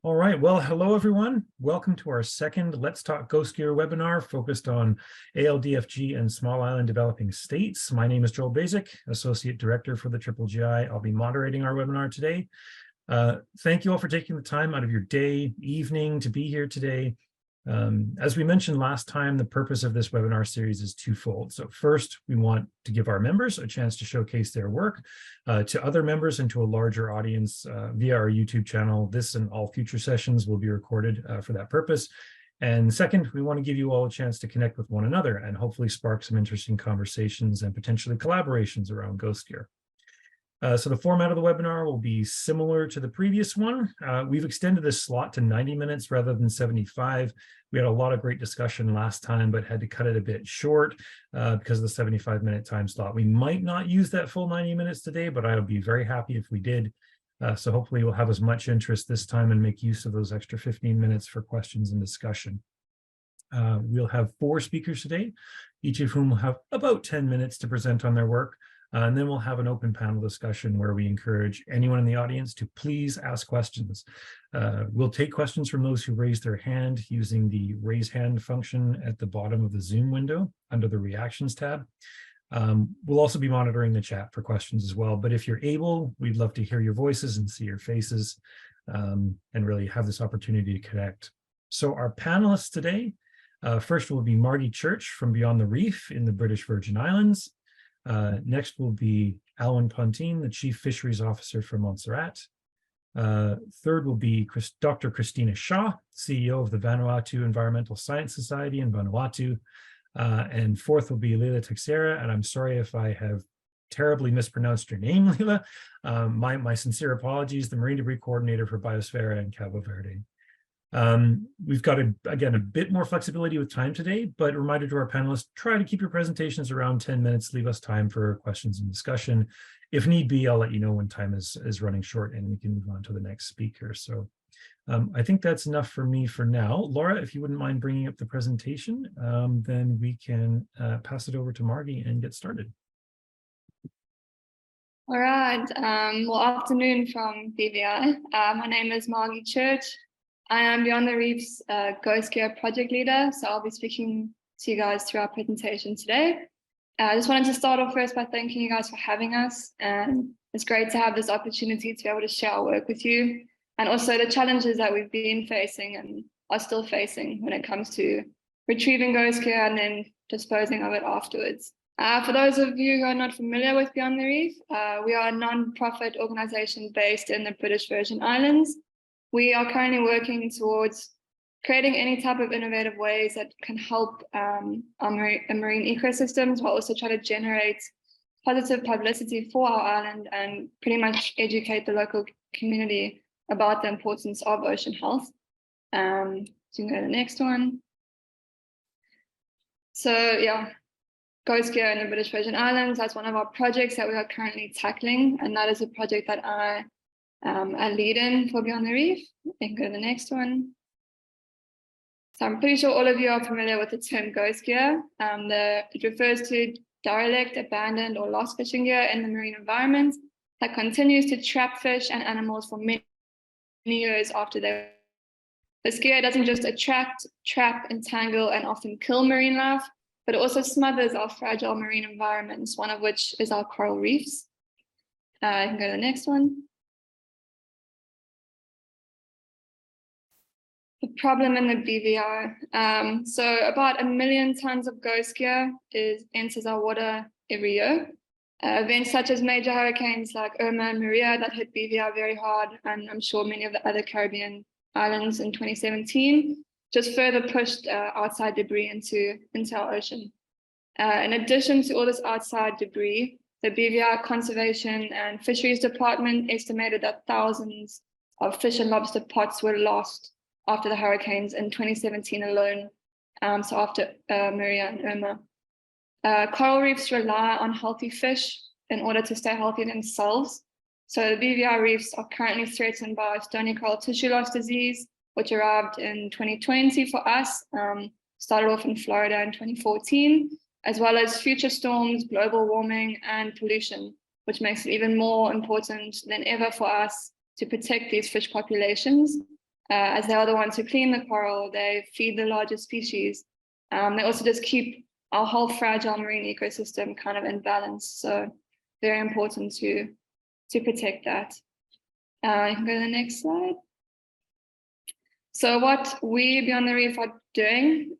All right, well, hello everyone. Welcome to our second Let's Talk Ghost Gear webinar focused on ALDFG and small island developing states. My name is Joel Basic, Associate Director for the GGGI. I'll be moderating our webinar today. Thank you all for taking the time out of your day, evening to be here today. As we mentioned last time, the purpose of this webinar series is twofold. So first, we want to give our members a chance to showcase their work to other members and to a larger audience via our YouTube channel. This and all future sessions will be recorded for that purpose. And second, we want to give you all a chance to connect with one another and hopefully spark some interesting conversations and potentially collaborations around ghost gear. So the format of the webinar will be similar to the previous one. We've extended this slot to 90 minutes rather than 75. We had a lot of great discussion last time, but had to cut it a bit short because of the 75-minute time slot. We might not use that full 90 minutes today, but I would be very happy if we did. So hopefully we'll have as much interest this time and make use of those extra 15 minutes for questions and discussion. We'll have 4 speakers today, each of whom will have about 10 minutes to present on their work. And then we'll have an open panel discussion where we encourage anyone in the audience to please ask questions. We'll take questions from those who raise their hand using the raise hand function at the bottom of the Zoom window under the reactions tab. We'll also be monitoring the chat for questions as well. But if you're able, we'd love to hear your voices and see your faces and really have this opportunity to connect. So our panelists today, first will be Margie Church from Beyond the Reef in the British Virgin Islands. Next will be Alwyn, the Chief Fisheries Officer for Montserrat. Third will be Dr. Christina Shaw, CEO of the Vanuatu Environmental Science Society in Vanuatu. And fourth will be Leila Teixeira, and I'm sorry if I have terribly mispronounced your name, Leila. My sincere apologies, the Marine Debris Coordinator for Biosfera in Cabo Verde. We've got, again, a bit more flexibility with time today, but a reminder to our panelists, try to keep your presentations around 10 minutes, leave us time for questions and discussion. If need be, I'll let you know when time is running short and we can move on to the next speaker. So I think that's enough for me for now. Laura, if you wouldn't mind bringing up the presentation, then we can pass it over to Margie and get started. All right, well, afternoon from BVI. My name is Margie Church. I am Beyond the Reef's Ghost Gear project leader, so I'll be speaking to you guys through our presentation today. I just wanted to start off first by thanking you guys for having us, and it's great to have this opportunity to be able to share our work with you, and also the challenges that we've been facing and are still facing when it comes to retrieving ghost gear and then disposing of it afterwards. For those of you who are not familiar with Beyond the Reef, we are a non-profit organization based in the British Virgin Islands. We are currently working towards creating any type of innovative ways that can help our marine ecosystems, while also try to generate positive publicity for our island and pretty much educate the local community about the importance of ocean health. So you can go to the next one. So yeah, ghost gear in the British Virgin Islands, that's one of our projects that we are currently tackling, and that is a project that I lead in for Beyond the Reef. You can go to the next one. So I'm pretty sure all of you are familiar with the term ghost gear. It refers to derelict, abandoned, or lost fishing gear in the marine environment that continues to trap fish and animals for many years after they. This gear doesn't just attract, trap, entangle, and often kill marine life, but it also smothers our fragile marine environments, one of which is our coral reefs. You can go to the next one. The problem in the BVI. So about 1 million tons of ghost gear enters our water every year. Events such as major hurricanes like Irma and Maria that hit BVI very hard, and I'm sure many of the other Caribbean islands in 2017, just further pushed outside debris into our ocean. In addition to all this outside debris, the BVI Conservation and Fisheries Department estimated that thousands of fish and lobster pots were lost after the hurricanes in 2017 alone, so after Maria and Irma. Coral reefs rely on healthy fish in order to stay healthy themselves. So the BVI reefs are currently threatened by stony coral tissue loss disease, which arrived in 2020 for us, started off in Florida in 2014, as well as future storms, global warming, and pollution, which makes it even more important than ever for us to protect these fish populations. as they are the ones who clean the coral, they feed the larger species. They also just keep our whole fragile marine ecosystem kind of in balance. So very important to protect that. You can go to the next slide. So what we Beyond the Reef are doing,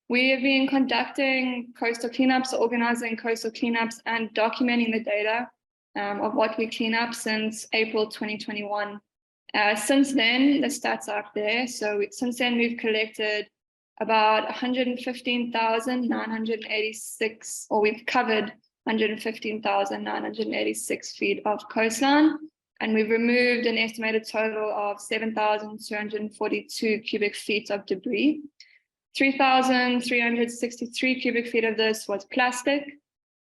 we have been conducting coastal cleanups, organizing coastal cleanups and documenting the data of what we clean up since April 2021. Since then, the stats are up there. So since then, we've collected about 115,986, or we've covered 115,986 feet of coastline. And we've removed an estimated total of 7,242 cubic feet of debris. 3,363 cubic feet of this was plastic.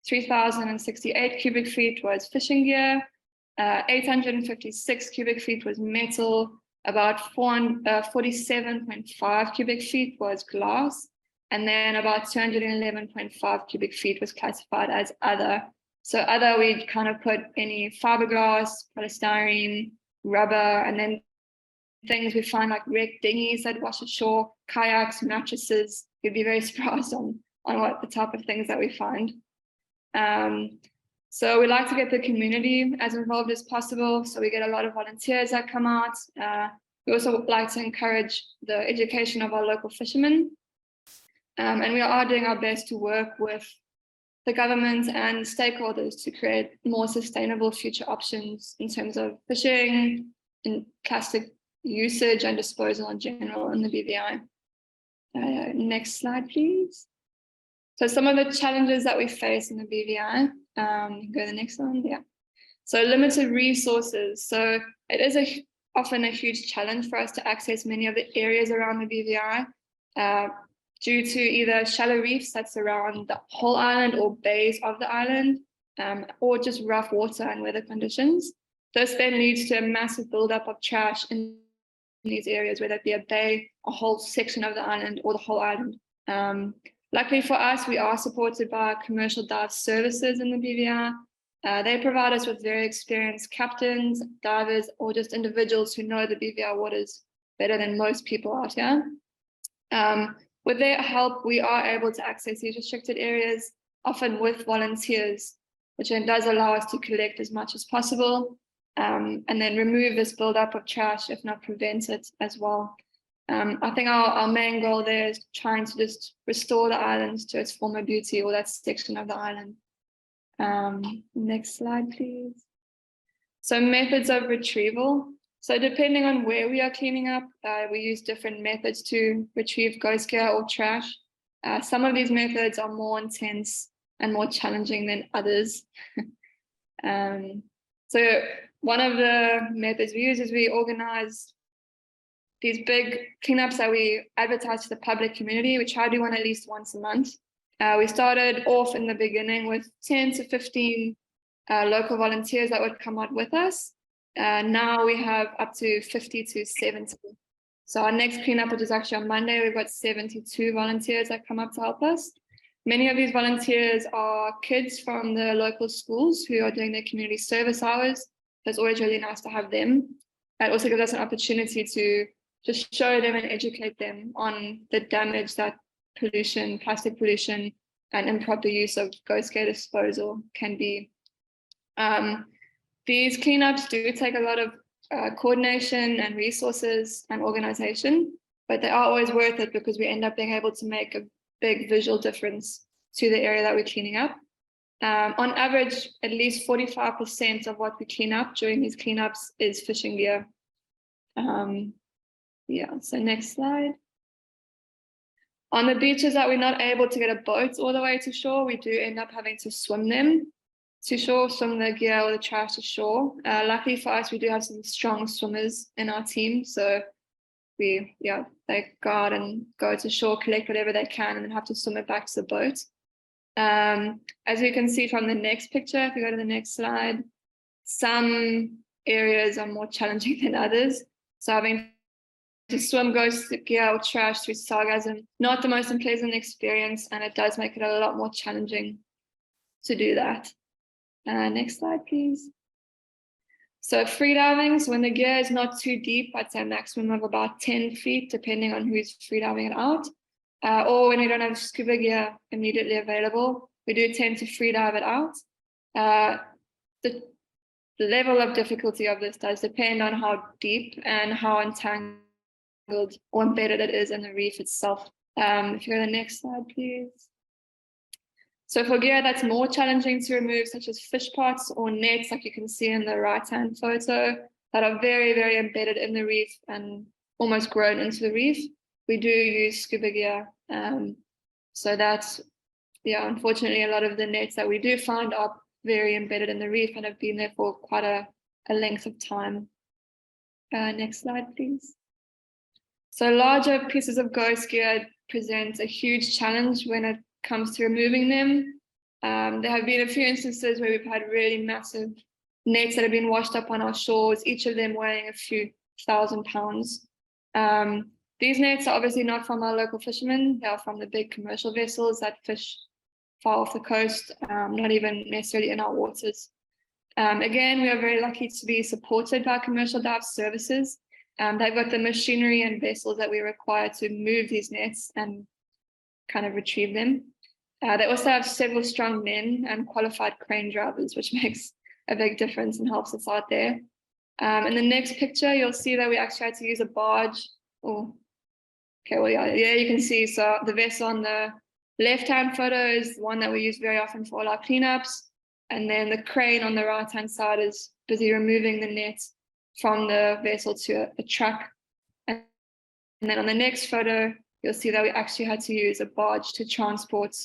3,068 cubic feet was fishing gear. 856 cubic feet was metal. About 47.5 cubic feet was glass. And then about 211.5 cubic feet was classified as other. So other, we'd kind of put any fiberglass, polystyrene, rubber, and then things we find like wrecked dinghies that wash ashore, kayaks, mattresses. You'd be very surprised on what the type of things that we find. So we like to get the community as involved as possible. So we get a lot of volunteers that come out. We also like to encourage the education of our local fishermen. And we are doing our best to work with the government and stakeholders to create more sustainable future options in terms of fishing and plastic usage and disposal in general in the BVI. Next slide, please. So some of the challenges that we face in the BVI, go to the next one, yeah. So limited resources. So it is often a huge challenge for us to access many of the areas around the BVI due to either shallow reefs that surround the whole island or bays of the island, or just rough water and weather conditions. This then leads to a massive buildup of trash in these areas, whether it be a bay, a whole section of the island, or the whole island. Luckily for us, we are supported by commercial dive services in the BVI. They provide us with very experienced captains, divers, or just individuals who know the BVI waters better than most people out here. With their help, we are able to access these restricted areas, often with volunteers, which then does allow us to collect as much as possible, and then remove this buildup of trash, if not prevent it as well. I think our main goal there is trying to just restore the island to its former beauty, or that section of the island. Next slide, please. So methods of retrieval. So depending on where we are cleaning up, we use different methods to retrieve ghost gear or trash. Some of these methods are more intense and more challenging than others. So one of the methods we use is we organize these big cleanups that we advertise to the public community. We try to do one at least once a month. We started off in the beginning with 10 to 15 local volunteers that would come out with us. Now we have up to 50 to 70. So our next cleanup, which is actually on Monday, we've got 72 volunteers that come up to help us. Many of these volunteers are kids from the local schools who are doing their community service hours. So it's always really nice to have them. It also gives us an opportunity to just show them and educate them on the damage that pollution, plastic pollution, and improper use of ghost gear disposal can be. These cleanups do take a lot of coordination and resources and organization, but they are always worth it because we end up being able to make a big visual difference to the area that we're cleaning up. On average, at least 45% of what we clean up during these cleanups is fishing gear. Yeah, so next slide. On the beaches that we're not able to get a boat all the way to shore, we do end up having to swim them to shore, swim the gear or the trash to shore. Luckily for us, we do have some strong swimmers in our team. So they go out and go to shore, collect whatever they can, and then have to swim it back to the boat. As you can see from the next picture, if you go to the next slide, some areas are more challenging than others. So having to swim ghost gear or trash through sargassum, not the most unpleasant experience, and it does make it a lot more challenging to do that. Next slide, please. So freediving, so when the gear is not too deep, I'd say a maximum of about 10 feet, depending on who's freediving it out. Or when we don't have scuba gear immediately available, we do tend to freedive it out. The level of difficulty of this does depend on how deep and how entangled or embedded it is in the reef itself. If you go to the next slide, please. So for gear that's more challenging to remove, such as fish pots or nets, like you can see in the right-hand photo, that are very, very embedded in the reef and almost grown into the reef, we do use scuba gear. So that's, yeah, unfortunately, a lot of the nets that we do find are very embedded in the reef and have been there for quite a length of time. Next slide, please. So larger pieces of ghost gear present a huge challenge when it comes to removing them. There have been a few instances where we've had really massive nets that have been washed up on our shores, each of them weighing a few thousand pounds. These nets are obviously not from our local fishermen. They are from the big commercial vessels that fish far off the coast, not even necessarily in our waters. Again, we are very lucky to be supported by commercial dive services. They've got the machinery and vessels that we require to move these nets and kind of retrieve them. They also have several strong men and qualified crane drivers, which makes a big difference and helps us out there. In the next picture, you'll see that we actually had to use a barge. Oh, okay, well, yeah, you can see. So the vessel on the left-hand photo is the one that we use very often for all our cleanups. And then the crane on the right-hand side is busy removing the net from the vessel to a truck. And then on the next photo, you'll see that we actually had to use a barge to transport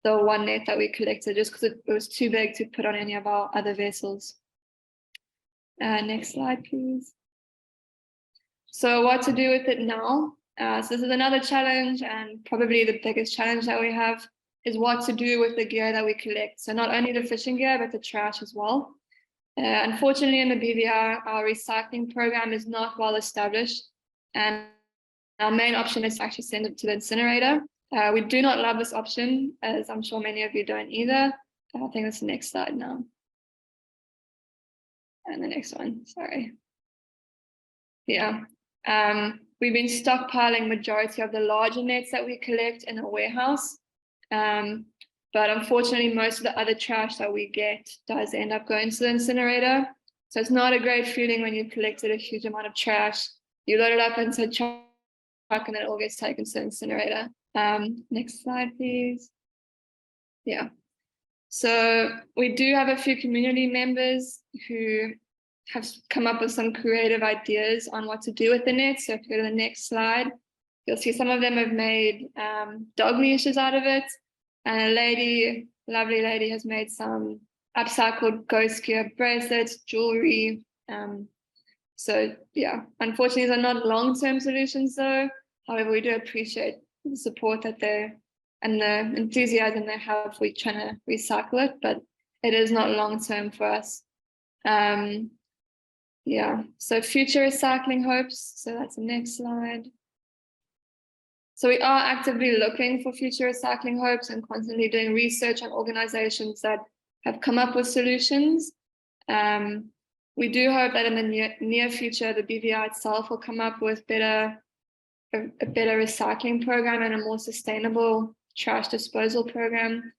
the one net that we collected, just because it was too big to put on any of our other vessels. Next slide, please. So what to do with it now? So this is another challenge, and probably the biggest challenge that we have is what to do with the gear that we collect. So not only the fishing gear, but the trash as well. Unfortunately, in the BVI, our recycling program is not well established, and our main option is to actually send it to the incinerator. We do not love this option, as I'm sure many of you don't either. I think that's the next slide now. And the next one, sorry. Yeah. We've been stockpiling majority of the larger nets that we collect in a warehouse. But unfortunately, most of the other trash that we get does end up going to the incinerator. So it's not a great feeling when you've collected a huge amount of trash. You load it up into a truck and then it all gets taken to the incinerator. Next slide, please. Yeah. So we do have a few community members who have come up with some creative ideas on what to do with the nets. So if you go to the next slide, you'll see some of them have made dog leashes out of it. And a lovely lady has made some upcycled ghost gear bracelets, jewelry. So yeah, unfortunately, these are not long-term solutions though. However, we do appreciate the support that they're and the enthusiasm they have for trying to recycle it, but it is not long-term for us. Yeah, so future recycling hopes. So that's the next slide. So we are actively looking for future recycling hopes and constantly doing research on organizations that have come up with solutions. We do hope that in the near future, the BVI itself will come up with a better recycling program and a more sustainable trash disposal program.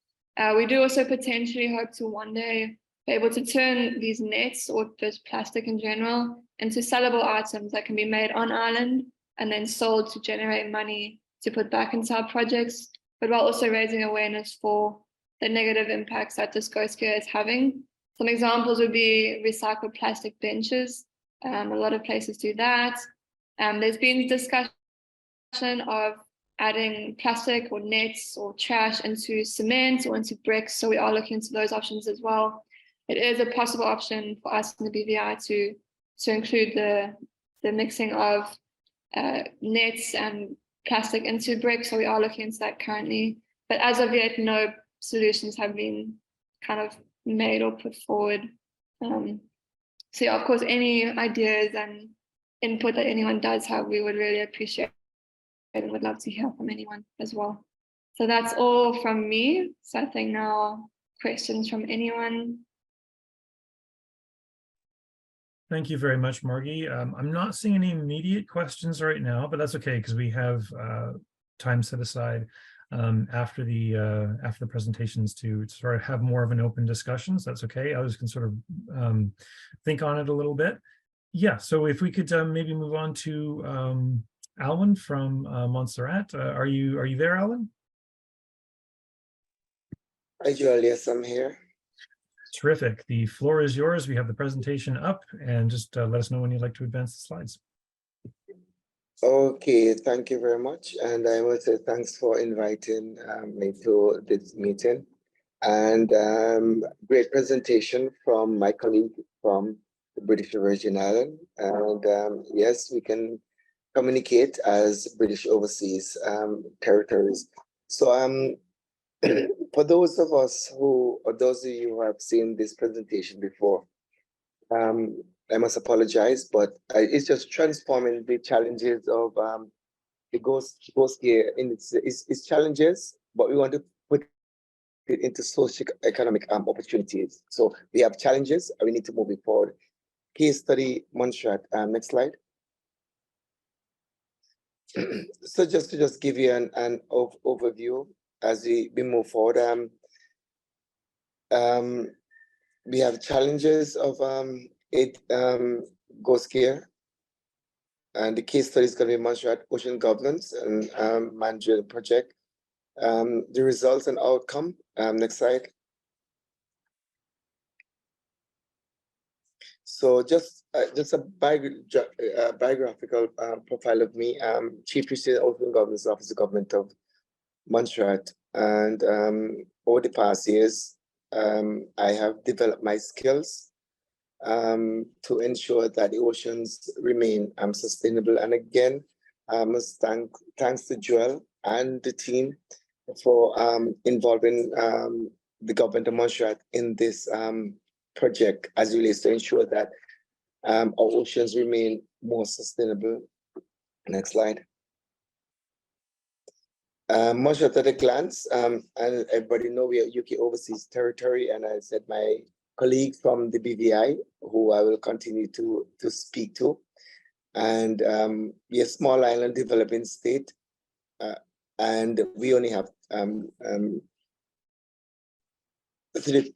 We do also potentially hope to one day be able to turn these nets or just plastic in general into sellable items that can be made on island and then sold to generate money to put back into our projects, but while also raising awareness for the negative impacts that this ghost gear is having. Some examples would be recycled plastic benches. A lot of places do that. There's been discussion of adding plastic or nets or trash into cement or into bricks. So we are looking into those options as well. It is a possible option for us in the BVI to include the mixing of nets and plastic into bricks. So we are looking into that currently. But as of yet, no solutions have been kind of made or put forward. So yeah, of course, any ideas and input that anyone does have, we would really appreciate and would love to hear from anyone as well. So that's all from me. So I think now questions from anyone. Thank you very much, Margie. I'm not seeing any immediate questions right now, but that's okay because we have time set aside after the presentations to sort of have more of an open discussion. So that's okay. Others can sort of think on it a little bit. Yeah. So if we could maybe move on to Alwyn from Montserrat. Are you there, Alwyn? Hi, Joel. Yes, I'm here. Terrific. The floor is yours. We have the presentation up, and just let us know when you'd like to advance the slides. Okay, thank you very much. And I want to say thanks for inviting me to this meeting. And great presentation from my colleague from the British Virgin Islands. And yes, we can communicate as British Overseas Territories. So for those of us or those of you who have seen this presentation before, I must apologize, but it's just transforming the challenges of the ghost gear in its challenges, but we want to put it into socio-economic opportunities. So we have challenges and we need to move it forward. Case study, Montserrat. Next slide. So just to give you an overview as we move forward, we have challenges of ghost gear, and the case study is going to be Montserrat Ocean Governance and Management Project. The results and outcome. Next slide. So just a biographical profile of me. Chief Fisheries Ocean Governance Officer, Government of Montserrat, and over the past years, I have developed my skills to ensure that the oceans remain sustainable. And again, I must thanks to Joel and the team for involving the government of Montserrat in this project as it relates to ensure that our oceans remain more sustainable. Next slide. Montserrat at a glance, and everybody know we are UK Overseas Territory, and I said my colleague from the BVI, who I will continue to speak to, and we are a small island developing state, and we only have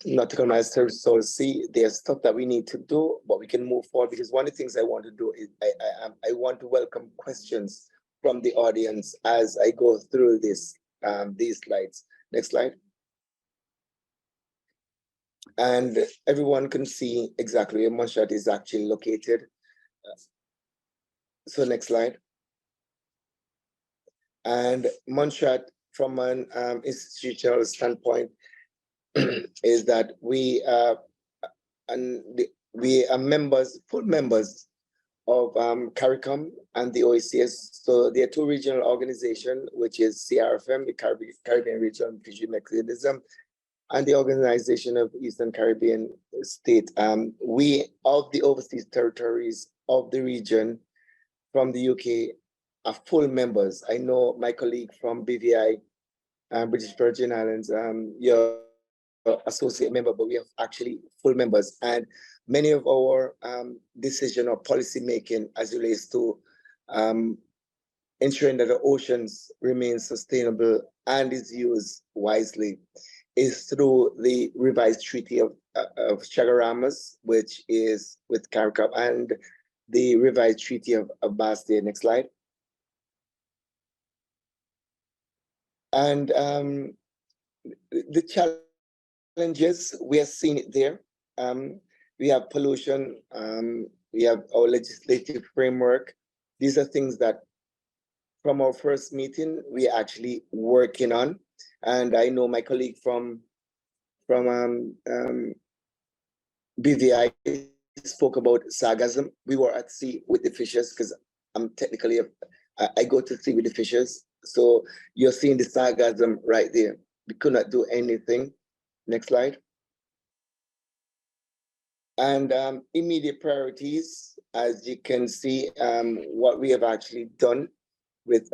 nautical miles to see. There's stuff that we need to do, but we can move forward, because one of the things I want to do is I want to welcome questions from the audience as I go through this these slides. Next slide. And everyone can see exactly where Montserrat is actually located. So next slide. And Montserrat, from an institutional standpoint, is that we are members, full members of CARICOM and the OECS. So there are two regional organizations, which is CRFM, the Caribbean Regional Fisheries Mechanism, and the Organization of Eastern Caribbean State. We, of the overseas territories of the region from the UK, are full members. I know my colleague from BVI, British Virgin Islands, you're associate member, but we are actually full members. And many of our decision or policy making as it relates to ensuring that the oceans remain sustainable and is used wisely is through the revised Treaty of Chagaramas, which is with CARICOM, and the revised Treaty of Bastia. Next slide. And the challenges, we are seeing it there. We have pollution, we have our legislative framework. These are things that from our first meeting, we are actually working on. And I know my colleague from BVI spoke about sargassum. We were at sea with the fishes, because I'm technically, I go to sea with the fishes. So you're seeing the sargassum right there. We could not do anything. Next slide. And immediate priorities, as you can see, what we have actually done with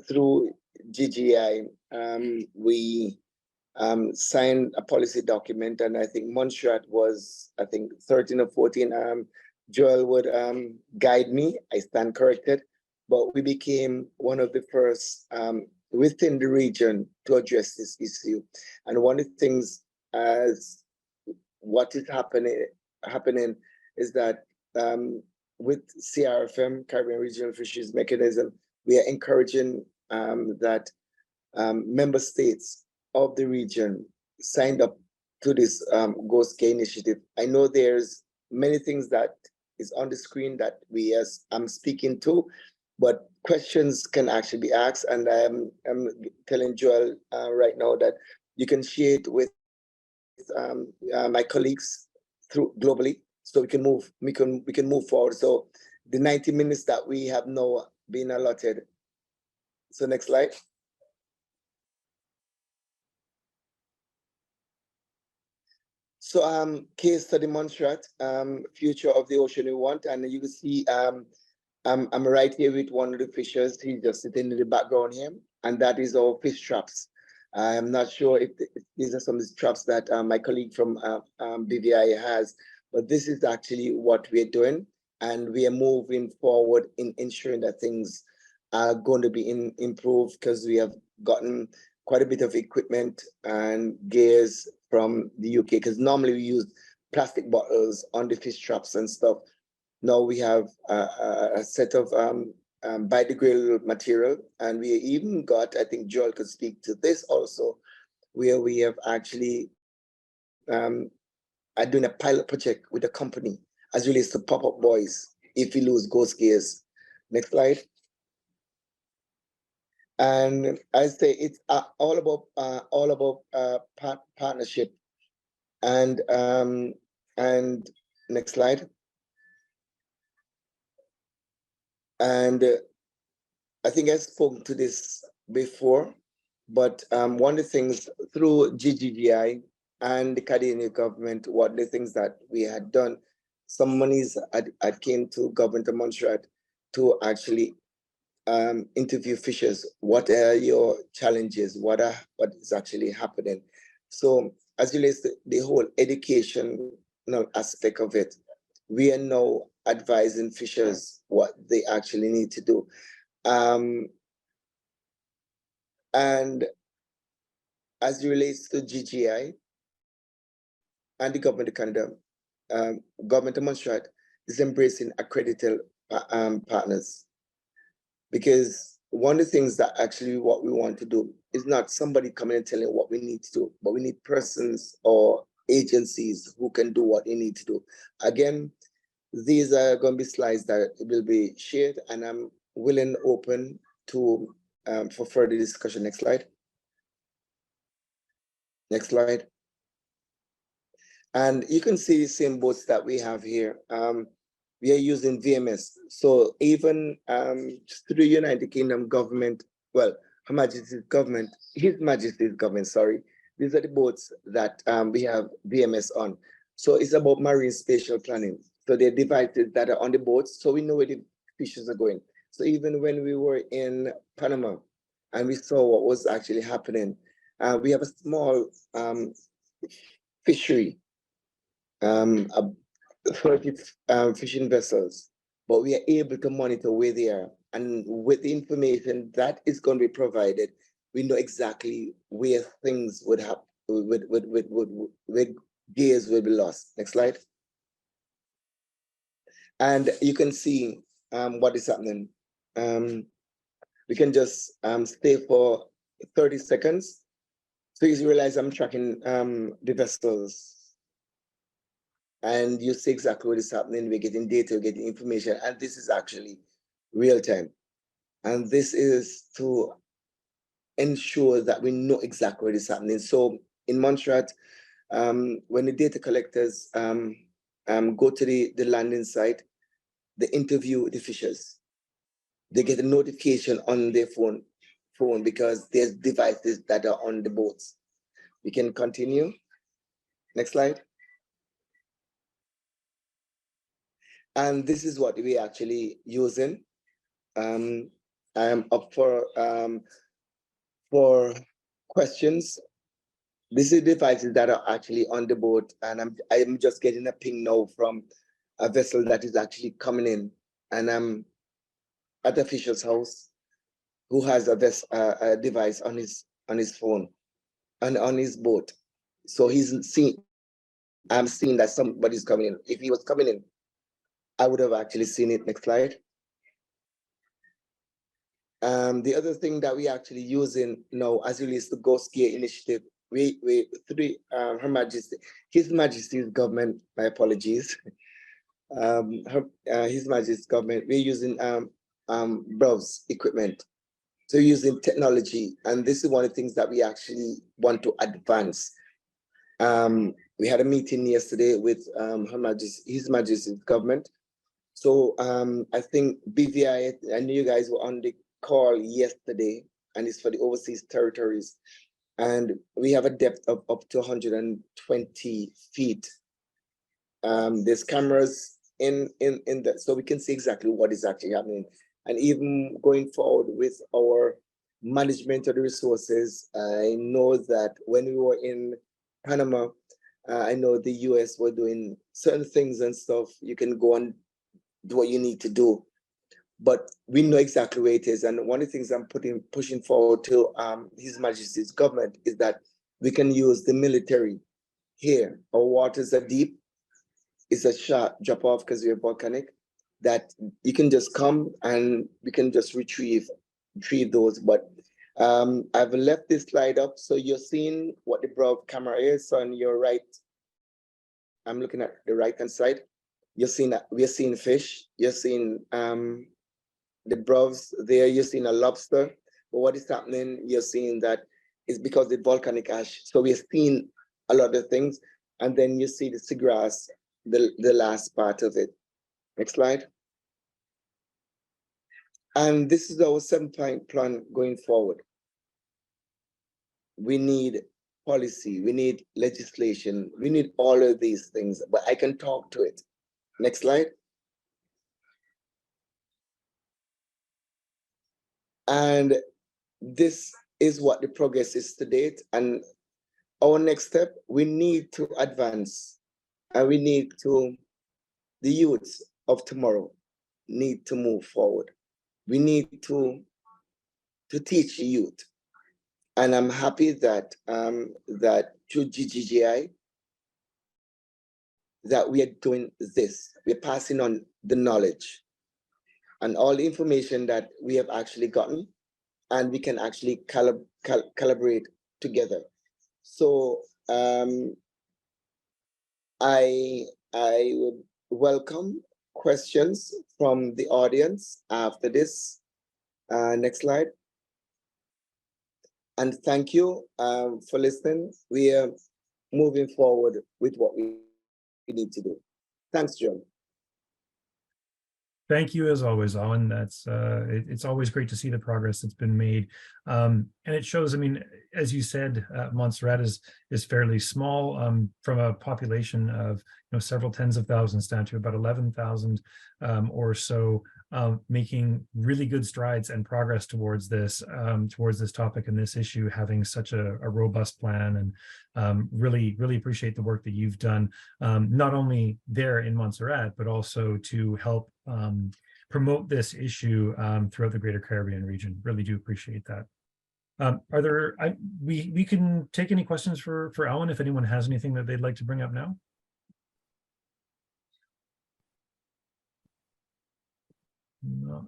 through GGGI, we signed a policy document, and I think Montserrat was, I think, 13 or 14 Joel would guide me. I stand corrected, but we became one of the first within the region to address this issue. And one of the things as what is happening is that with CRFM, Caribbean Regional Fisheries Mechanism, we are encouraging that member states of the region signed up to this Ghost Care initiative. I know there's many things that is on the screen that I'm speaking to, but questions can actually be asked, and I'm telling Joel right now that you can share it with my colleagues through globally, so we can move forward. So the 90 minutes that we have now been allotted. So next slide. So case study Montserrat, future of the ocean we want, and you can see I'm right here with one of the fishers. He's just sitting in the background here, and that is our fish traps. I'm not sure if these are some of the traps that my colleague from BVI has, but this is actually what we're doing, and we are moving forward in ensuring that things are going to be improved, because we have gotten quite a bit of equipment and gears from the UK, because normally we use plastic bottles on the fish traps and stuff. Now we have a set of biodegradable material, and we even got, I think Joel could speak to this also, where we have actually are doing a pilot project with a company as relates to pop-up buoys if we lose ghost gears. Next slide. And I say it's all about partnership. And next slide. And I think I spoke to this before, but one of the things through GGGI and the Canadian government, one of the things that we had done, some monies had came to government of Montserrat to actually interview fishers. What are your challenges? What is actually happening? So as relates to the whole education aspect of it, we are now advising fishers what they actually need to do. And as it relates to GGI and the government of Canada, government of Montserrat is embracing accredited partners. Because one of the things that actually what we want to do is not somebody coming and telling what we need to do, but we need persons or agencies who can do what they need to do. Again, these are going to be slides that will be shared, and I'm willing, open to for further discussion. Next slide. Next slide. And you can see the same boats that we have here. We are using VMS. So even through the United Kingdom government, well, Her Majesty's government, His Majesty's government, sorry, these are the boats that we have VMS on. So it's about marine spatial planning. So they're devices that are on the boats, so we know where the fishes are going. So even when we were in Panama and we saw what was actually happening, we have a small fishery, 30 fishing vessels, but we are able to monitor where they are. And with the information that is going to be provided, we know exactly where things would happen, where gears will be lost. Next slide. And you can see what is happening. We can just stay for 30 seconds. So you realize I'm tracking the vessels. And you see exactly what is happening. We're getting data, we're getting information, and this is actually real time. And this is to ensure that we know exactly what is happening. So in Montserrat, when the data collectors go to the landing site, they interview the fishers. They get a notification on their phone because there's devices that are on the boats. We can continue. Next slide. And this is what we're actually using. I'm up for questions. These are devices that are actually on the boat, and I'm just getting a ping now from a vessel that is actually coming in, and I'm at the official's house who has a device on his phone and on his boat. So I'm seeing that somebody's coming in. If he was coming in, I would have actually seen it. Next slide. The other thing that we actually using now as relates to Ghost Gear initiative, Her Majesty, His Majesty's government, my apologies. His Majesty's government, we're using BROVS equipment. So using technology, and this is one of the things that we actually want to advance. We had a meeting yesterday with His Majesty's government. So I think BVI, I know you guys were on the call yesterday, and it's for the overseas territories. And we have a depth of up to 120 feet. There's cameras in that, so we can see exactly what is actually happening. And even going forward with our management of the resources, I know that when we were in Panama, I know the US were doing certain things and stuff. You can go and do what you need to do, but we know exactly where it is. And one of the things I'm pushing forward to His Majesty's government is that we can use the military here. Our waters are deep. It's a short drop off because we're volcanic, that you can just come and we can just retrieve those. But I've left this slide up so you're seeing what the broad camera is on your right. I'm looking at the right hand side. You're seeing that we're seeing fish. You're seeing the BROVs there. You're seeing a lobster. But what is happening? You're seeing that it's because the volcanic ash. So we're seeing a lot of things, and then you see the seagrass, the last part of it. Next slide. And this is our 7-point plan going forward. We need policy, we need legislation, we need all of these things, but I can talk to it. Next slide. And this is what the progress is to date. And our next step, we need to advance, and we need to, the youths of tomorrow need to move forward. We need to teach youth. And I'm happy that that through GGGI, that we are doing this. We're passing on the knowledge and all the information that we have actually gotten, and we can actually collaborate together. So I would welcome questions from the audience after this. Next slide. And thank you for listening. We are moving forward with what we need to do. Thanks, John. Thank you as always, Alwyn. That's it's always great to see the progress that's been made, and it shows. I mean, as you said, Montserrat is fairly small from a population of several tens of thousands down to about 11,000 or so, making really good strides and progress towards this topic and this issue, having such a robust plan, and really appreciate the work that you've done, not only there in Montserrat, but also to help promote this issue throughout the Greater Caribbean region. Really do appreciate that. Are there? We can take any questions for Alwyn if anyone has anything that they'd like to bring up now. Not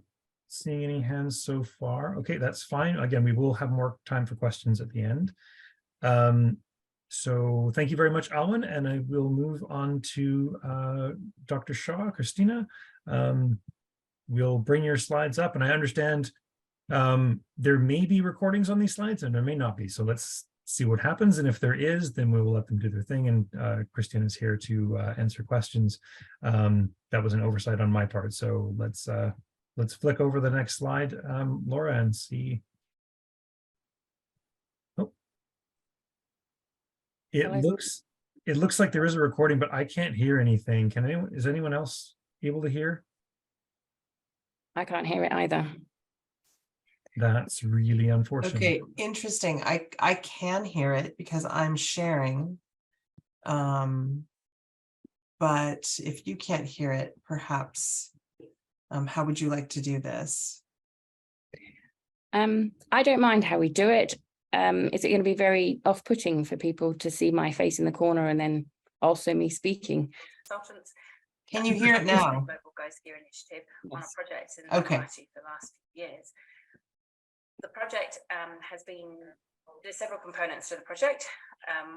seeing any hands so far. Okay, that's fine. Again, we will have more time for questions at the end. So thank you very much, Alwyn, and I will move on to Dr. Shaw, Christina. We'll bring your slides up, and I understand there may be recordings on these slides and there may not be. So let's see what happens. And if there is, then we will let them do their thing. And Christina is here to answer questions. That was an oversight on my part. So let's flick over the next slide, Laura, and see. Oh, it looks like there is a recording, but I can't hear anything. Is anyone else able to hear? I can't hear it either. That's really unfortunate. Okay, interesting. I can hear it because I'm sharing. but if you can't hear it, perhaps, how would you like to do this? I don't mind how we do it. Is it going to be very off-putting for people to see my face in the corner and then also me speaking? Consultants. Can you hear it now? Global Ghost Gear Initiative on a project in Okay. the last few years. The project has been, there's several components to the project.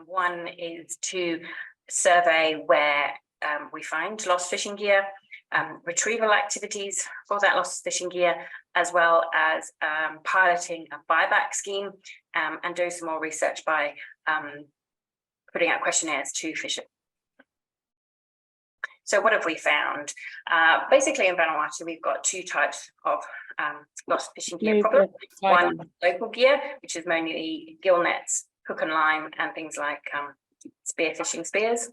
One is to survey where we find lost fishing gear, retrieval activities for that lost fishing gear, as well as piloting a buyback scheme, and do some more research by putting out questionnaires to fishers. So what have we found? Basically in Vanuatu, we've got two types of lost fishing gear problem. One, local gear, which is mainly gill nets, hook and line, and things like spear fishing spears.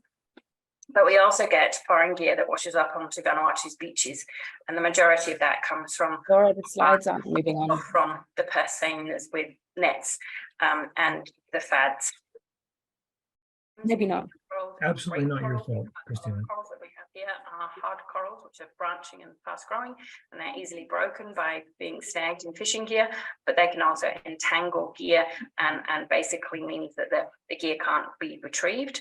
But we also get foreign gear that washes up onto Vanuatu's beaches, and the majority of that comes from Laura, the slides aren't moving on. From the purseines with nets and the fads. Maybe not. Absolutely not your fault, Christina. Corals that we have here are hard corals, which are branching and fast growing, and they're easily broken by being snagged in fishing gear, but they can also entangle gear and basically means that the gear can't be retrieved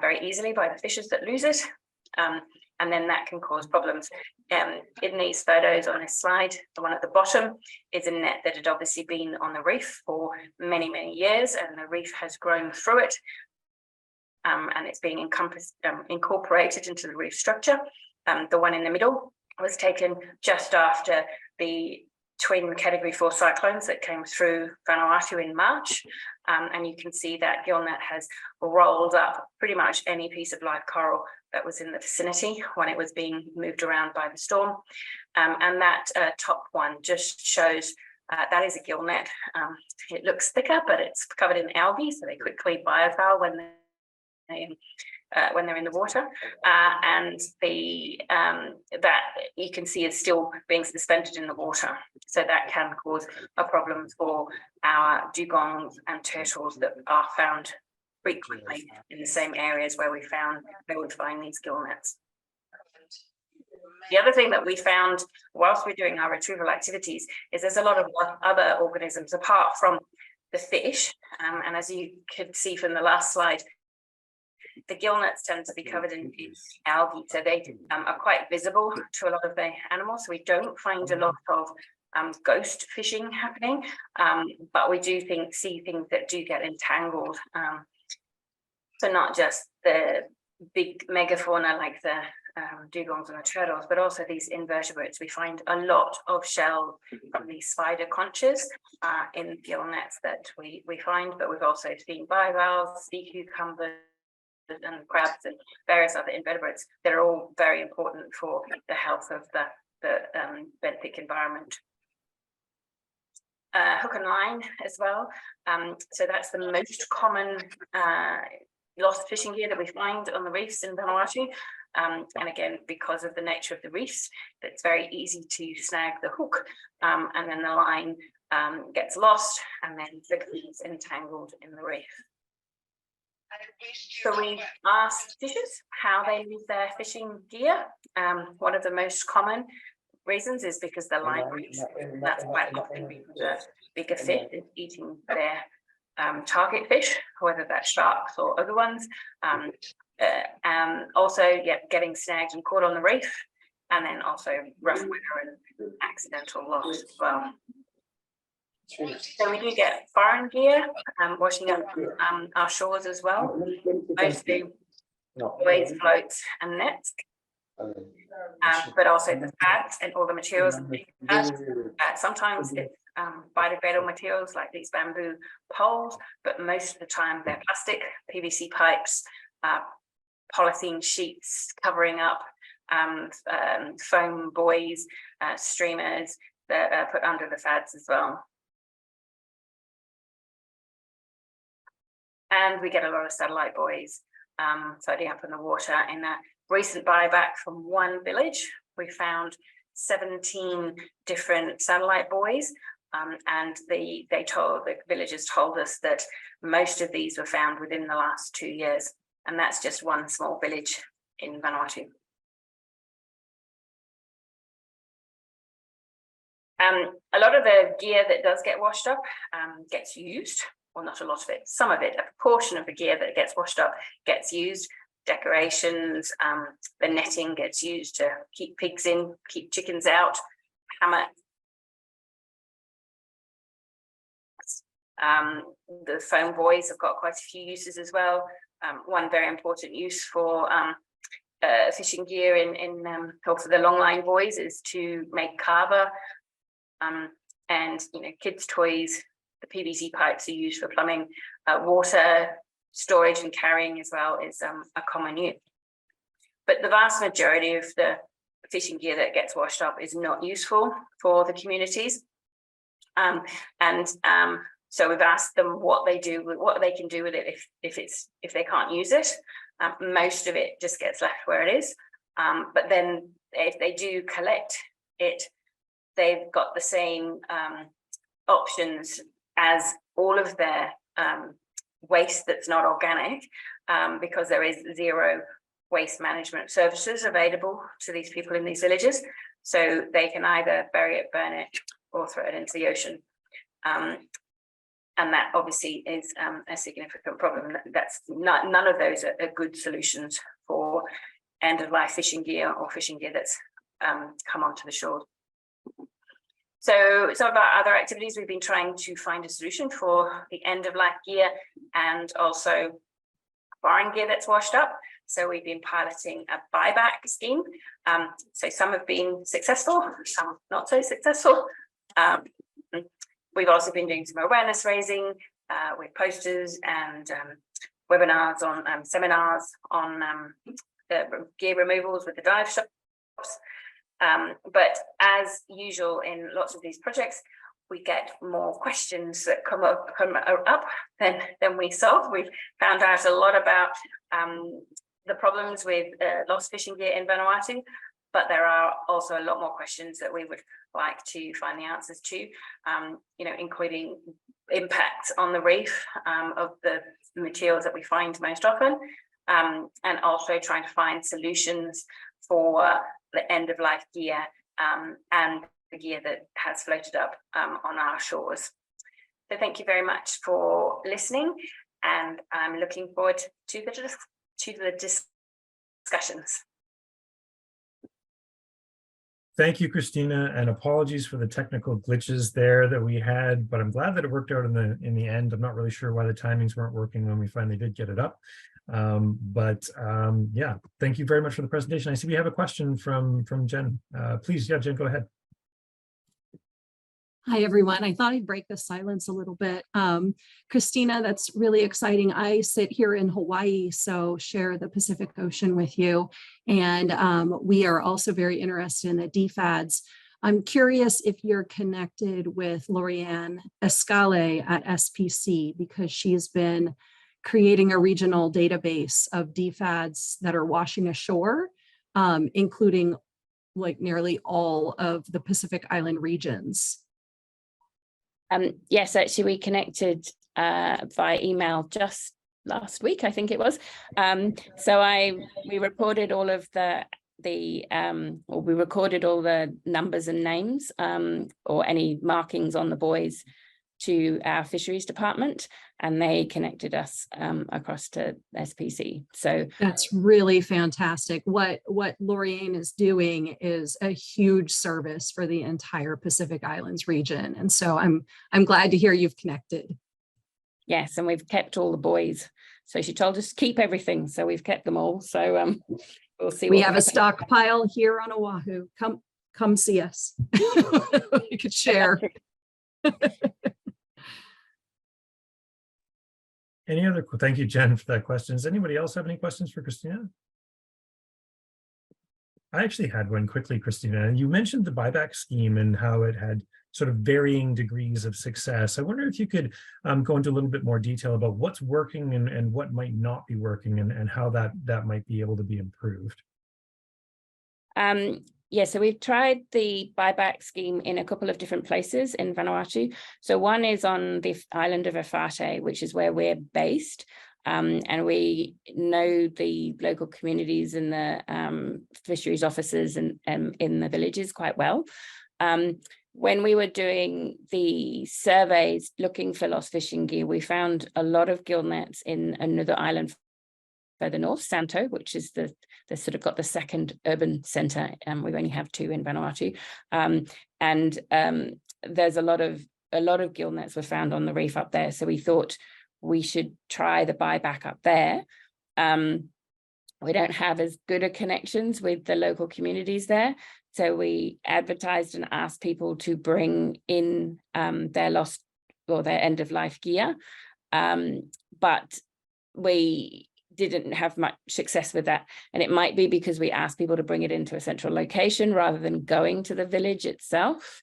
very easily by the fishers that lose it. And then that can cause problems. In these photos on this slide, the one at the bottom is a net that had obviously been on the reef for many, many years, and the reef has grown through it. And it's being incorporated into the reef structure. The one in the middle was taken just after the twin Category 4 cyclones that came through Vanuatu in March. And you can see that gill net has rolled up pretty much any piece of live coral that was in the vicinity when it was being moved around by the storm. And that top one just shows that is a gill net. It looks thicker, but it's covered in algae, so they quickly biofoul when they're in the water, and that you can see is still being suspended in the water, so that can cause a problem for our dugongs and turtles that are found frequently in the same areas where we would find these gill nets. The other thing that we found whilst we're doing our retrieval activities is there's a lot of other organisms apart from the fish, and as you could see from the last slide, the gill nets tend to be covered in algae, so they are quite visible to a lot of the animals. So we don't find a lot of ghost fishing happening, but we do see things that do get entangled. So not just the big megafauna like the dugongs and the turtles, but also these invertebrates. We find a lot of shells from these spider conchs in gill nets that we find, but we've also seen bivalves, sea cucumbers, and crabs and various other invertebrates that are all very important for the health of the benthic environment. Hook and line as well. So that's the most common lost fishing gear that we find on the reefs in Vanuatu. And again, because of the nature of the reefs, it's very easy to snag the hook, and then the line gets lost, and then becomes entangled in the reef. So we asked fishers how they leave their fishing gear. One of the most common reasons is because the line breaks. That's quite often because the bigger fish is eating their target fish, whether that's sharks or other ones. Also, getting snagged and caught on the reef, and then also rough weather and accidental loss as well. So we do get foreign gear washing up our shores as well, mostly buoys, floats and nets, but also the fads and all the materials. Sometimes it's biodegradable materials like these bamboo poles, but most of the time they're plastic, PVC pipes, polythene sheets covering up, foam buoys, streamers that are put under the fads as well. And we get a lot of satellite buoys floating up in the water. In a recent buyback from one village, we found 17 different satellite buoys, and the villagers told us that most of these were found within the last 2 years, and that's just one small village in Vanuatu. A lot of the gear that does get washed up gets used, well, not a lot of it, some of it, a proportion of the gear that gets washed up gets used. Decorations, the netting gets used to keep pigs in, keep chickens out, hammock. The foam buoys have got quite a few uses as well. One very important use for fishing gear or for the longline buoys is to make carver, and kids' toys. The PVC pipes are used for plumbing. Water storage and carrying as well is a common use. But the vast majority of the fishing gear that gets washed up is not useful for the communities. So we've asked them what they can do with it if they can't use it. Most of it just gets left where it is. But then if they do collect it, they've got the same options as all of their waste that's not organic, because there is zero waste management services available to these people in these villages. So they can either bury it, burn it, or throw it into the ocean. And that obviously is a significant problem. That's none of those are good solutions for end-of-life fishing gear or fishing gear that's come onto the shore. So some of our other activities, we've been trying to find a solution for the end-of-life gear and also foreign gear that's washed up. So we've been piloting a buyback scheme. So some have been successful, some not so successful. We've also been doing some awareness raising with posters and webinars on seminars on the gear removals with the dive shops. But as usual in lots of these projects, we get more questions that come up than we solve. We've found out a lot about the problems with lost fishing gear in Vanuatu, but there are also a lot more questions that we would like to find the answers to, including impacts on the reef of the materials that we find most often, and also trying to find solutions for the end-of-life gear and the gear that has floated up on our shores. So thank you very much for listening, and I'm looking forward to the discussions. Thank you, Christina, and apologies for the technical glitches there that we had, but I'm glad that it worked out in the end. I'm not really sure why the timings weren't working when we finally did get it up. Yeah, thank you very much for the presentation. I see we have a question from Jen. Please, yeah, Jen, go ahead. Hi, everyone. I thought I'd break the silence a little bit. Christina, that's really exciting. I sit here in Hawaii, so share the Pacific Ocean with you. And we are also very interested in the DFADs. I'm curious if you're connected with Lorianne Escale at SPC, because she's been creating a regional database of DFADs that are washing ashore, including like nearly all of the Pacific Island regions. Yes, actually we connected via email just last week, I think it was. We recorded all of we recorded all the numbers and names or any markings on the buoys to our fisheries department, and they connected us across to SPC. So that's really fantastic. What Lorianne is doing is a huge service for the entire Pacific Islands region, and so I'm glad to hear you've connected. Yes, and we've kept all the buoys. So she told us to keep everything, so we've kept them all. So we'll see. We have a stockpile here on Oahu. Come see us. We could share. Any other? Thank you, Jen, for that question. Does anybody else have any questions for Christina? I actually had one quickly, Christina. You mentioned the buyback scheme and how it had sort of varying degrees of success. I wonder if you could go into a little bit more detail about what's working and what might not be working, and how that might be able to be improved. Yeah, so we've tried the buyback scheme in a couple of different places in Vanuatu. So one is on the island of Efate, which is where we're based. and we know the local communities and the fisheries officers and in the villages quite well. When we were doing the surveys looking for lost fishing gear, we found a lot of gill nets in another island further north, Santo, which is the sort of got the second urban centre, and we only have 2 in Vanuatu. There's a lot of gill nets were found on the reef up there, so we thought we should try the buyback up there. We don't have as good a connections with the local communities there, so we advertised and asked people to bring in their lost or their end of life gear, but we didn't have much success with that. And it might be because we asked people to bring it into a central location rather than going to the village itself.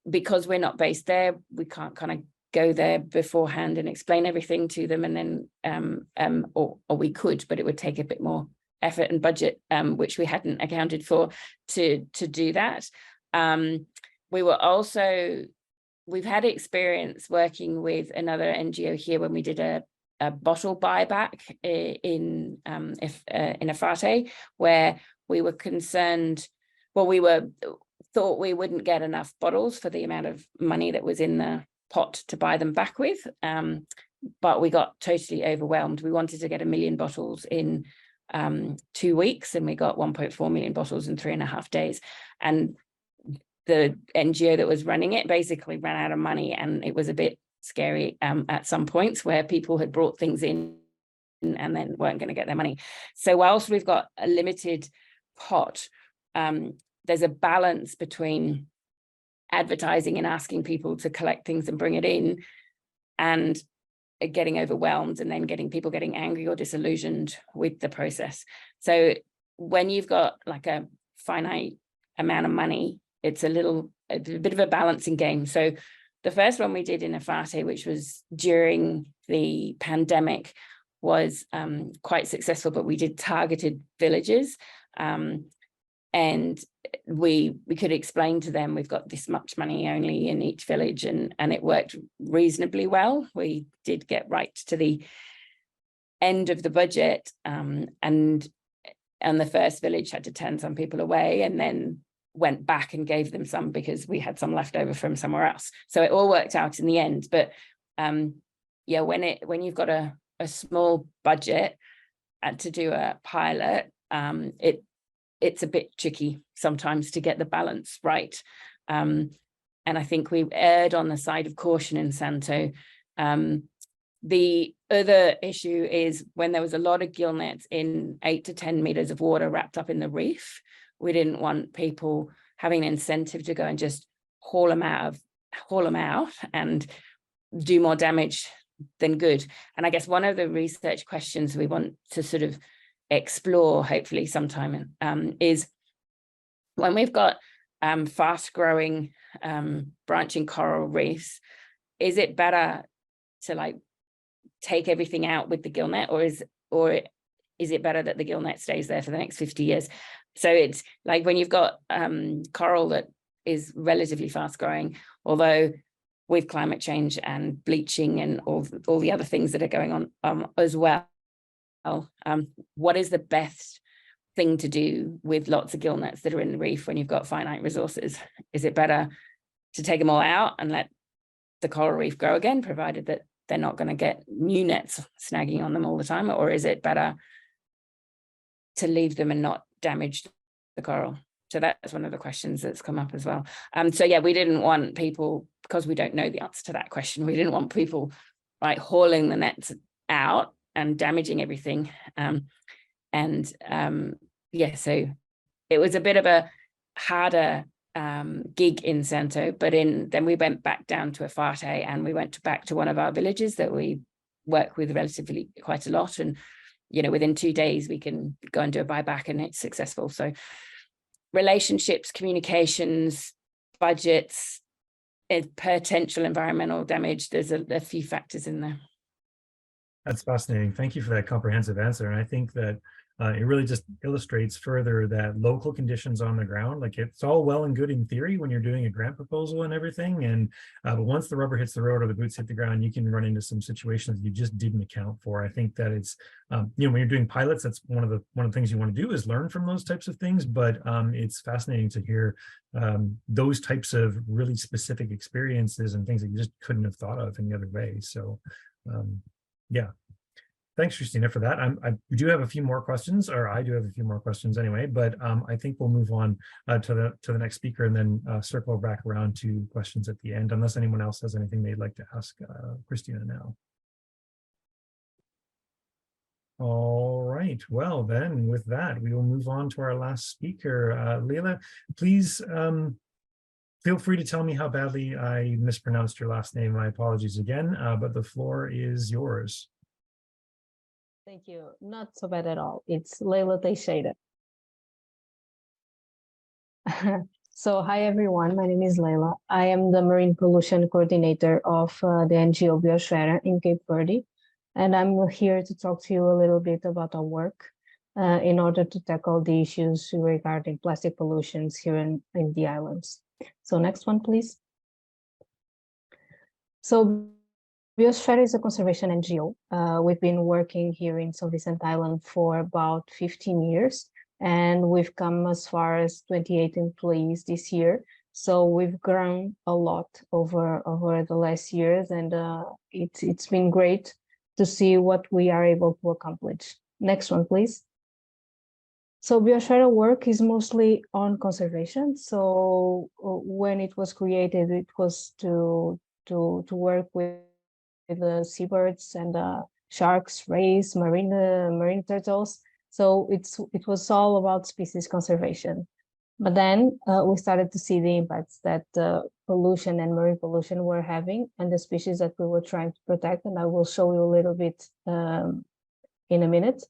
Because we're not based there, we can't kind of go there beforehand and explain everything to them, and then or we could, but it would take a bit more effort and budget, which we hadn't accounted for to do that. We've had experience working with another NGO here when we did a bottle buyback in Efate, where we were concerned, thought we wouldn't get enough bottles for the amount of money that was in the pot to buy them back with, but we got totally overwhelmed. We wanted to get 1 million bottles in 2 weeks, and we got 1.4 million bottles in 3.5 days, and the NGO that was running it basically ran out of money, and it was a bit scary at some points where people had brought things in and then weren't going to get their money. So whilst we've got a limited pot, there's a balance between advertising and asking people to collect things and bring it in, and getting overwhelmed and then people getting angry or disillusioned with the process. So when you've got like a finite amount of money, it's a bit of a balancing game. So the first one we did in Efate, which was during the pandemic, was quite successful, but we did targeted villages, and we could explain to them we've got this much money only in each village, and it worked reasonably well. We did get right to the end of the budget, and the first village had to turn some people away, and then went back and gave them some because we had some left over from somewhere else. So it all worked out in the end. But yeah, when you've got a small budget to do a pilot, it's a bit tricky sometimes to get the balance right. And I think we erred on the side of caution in Santo. The other issue is when there was a lot of gill nets in 8 to 10 meters of water wrapped up in the reef, we didn't want people having an incentive to go and just haul them out and do more damage than good. And I guess one of the research questions we want to sort of explore, hopefully sometime, is when we've got fast growing branching coral reefs, is it better to like take everything out with the gill net, or is it better that the gill net stays there for the next 50 years? So it's like when you've got coral that is relatively fast growing, although with climate change and bleaching and all the other things that are going on as well, what is the best thing to do with lots of gill nets that are in the reef when you've got finite resources? Is it better to take them all out and let the coral reef grow again, provided that they're not going to get new nets snagging on them all the time? Or is it better to leave them and not damage the coral? So that's one of the questions that's come up as well. So yeah, we didn't want people, because we don't know the answer to that question, we didn't want people like hauling the nets out and damaging everything. Yeah, so it was a bit of a harder gig in Santo, but then we went back down to Efate, and we went back to one of our villages that we work with relatively quite a lot, and you know, within 2 days we can go and do a buyback and it's successful. So relationships, communications, budgets, potential environmental damage, there's a few factors in there. That's fascinating. Thank you for that comprehensive answer. And I think that it really just illustrates further that local conditions on the ground, like it's all well and good in theory when you're doing a grant proposal and everything. And but once the rubber hits the road or the boots hit the ground, you can run into some situations you just didn't account for. I think that it's, when you're doing pilots, that's one of the things you want to do is learn from those types of things. But it's fascinating to hear those types of really specific experiences and things that you just couldn't have thought of any other way. So yeah. Thanks, Christina, for that. I do have a few more questions, or I do have a few more questions anyway, but I think we'll move on to the next speaker and then circle back around to questions at the end, unless anyone else has anything they'd like to ask Christina now. All right, well then with that, we will move on to our last speaker. Leila, please feel free to tell me how badly I mispronounced your last name. My apologies again, but the floor is yours. Thank you. Not so bad at all. It's Leila Teixeira. So hi, everyone. My name is Leila. I am the Marine Pollution Coordinator of the NGO Biosphere in Cape Verde. And I'm here to talk to you a little bit about our work in order to tackle the issues regarding plastic pollutions here in the islands. So next one, please. So Biosphere is a conservation NGO. We've been working here in São Vicente Island for about 15 years, and we've come as far as 28 employees this year. So we've grown a lot over the last years, and it's been great to see what we are able to accomplish. Next one, please. So Biosphere work is mostly on conservation. So when it was created, it was to work with the seabirds and sharks, rays, marine turtles. So it was all about species conservation. But then we started to see the impacts that pollution and marine pollution were having and the species that we were trying to protect. And I will show you a little bit in a minute.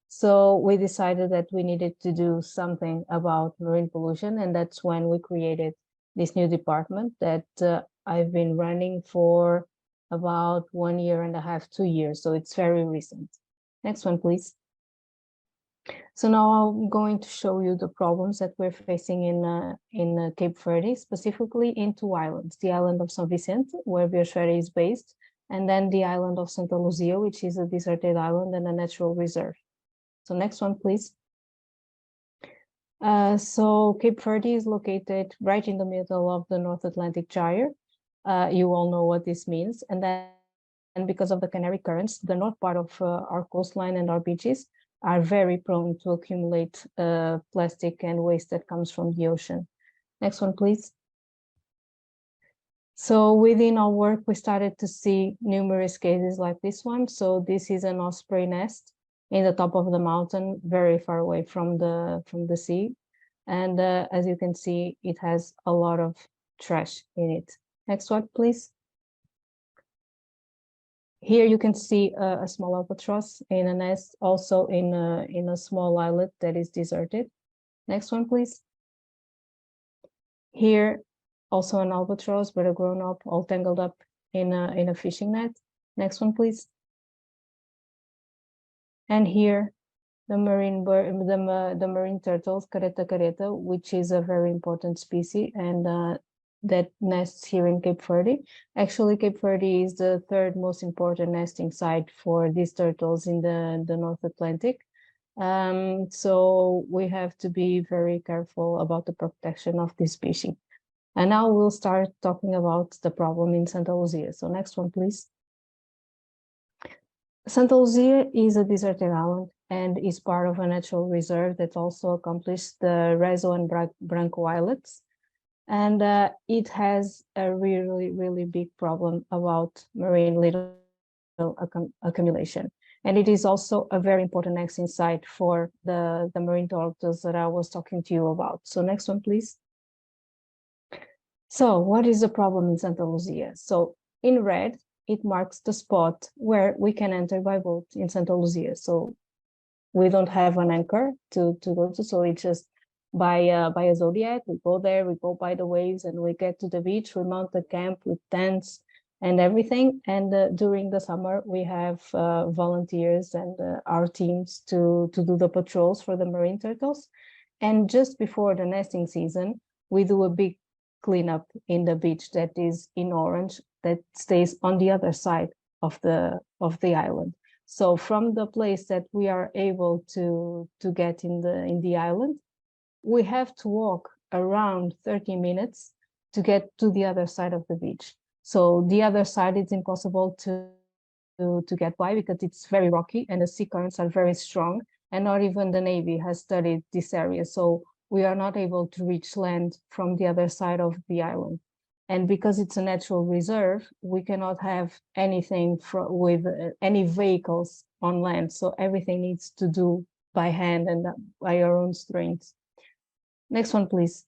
So we decided that we needed to do something about marine pollution. And that's when we created this new department that I've been running for about 1.5 years, 2 years. So it's very recent. Next one, please. So now I'm going to show you the problems that we're facing in Cape Verde, specifically in 2 islands, the island of São Vicente, where Biosphere is based, and then the island of Santa Luzia, which is a deserted island and a natural reserve. So next one, please. So Cape Verde is located right in the middle of the North Atlantic Gyre. You all know what this means. And then because of the Canary currents, the north part of our coastline and our beaches are very prone to accumulate plastic and waste that comes from the ocean. Next one, please. So within our work, we started to see numerous cases like this one. So this is an osprey nest in the top of the mountain, very far away from the sea. And as you can see, it has a lot of trash in it. Next one, please. Here you can see a small albatross in a nest, also in a small islet that is deserted. Next one, please. Here, also an albatross, but a grown-up, all tangled up in a fishing net. Next one, please. And here, the marine turtles, careta careta, which is a very important species, and that nests here in Cape Verde. Actually, Cape Verde is the 3rd most important nesting site for these turtles in the North Atlantic. So we have to be very careful about the protection of this species. And now we'll start talking about the problem in Santa Luzia. So next one, please. Santa Luzia is a deserted island and is part of a natural reserve that also accomplishes the Rezo and Branco islets. And it has a really, really big problem about marine litter accumulation. And it is also a very important nesting site for the marine turtles that I was talking to you about. So next one, please. So what is the problem in Santa Luzia? So in red, it marks the spot where we can enter by boat in Santa Luzia. So we don't have an anchor to go to, so it's just by a Zodiac. We go there, we go by the waves, and we get to the beach. We mount the camp with tents, and everything. And during the summer, we have volunteers and our teams to do the patrols for the marine turtles. And just before the nesting season, we do a big cleanup in the beach that is in orange, that stays on the other side of the island. So from the place that we are able to get in the island, we have to walk around 30 minutes to get to the other side of the beach. So the other side, it's impossible to get by because it's very rocky and the sea currents are very strong, and not even the Navy has studied this area. So we are not able to reach land from the other side of the island. And because it's a natural reserve, we cannot have anything with any vehicles on land. So everything needs to do by hand and by our own strength. Next one, please.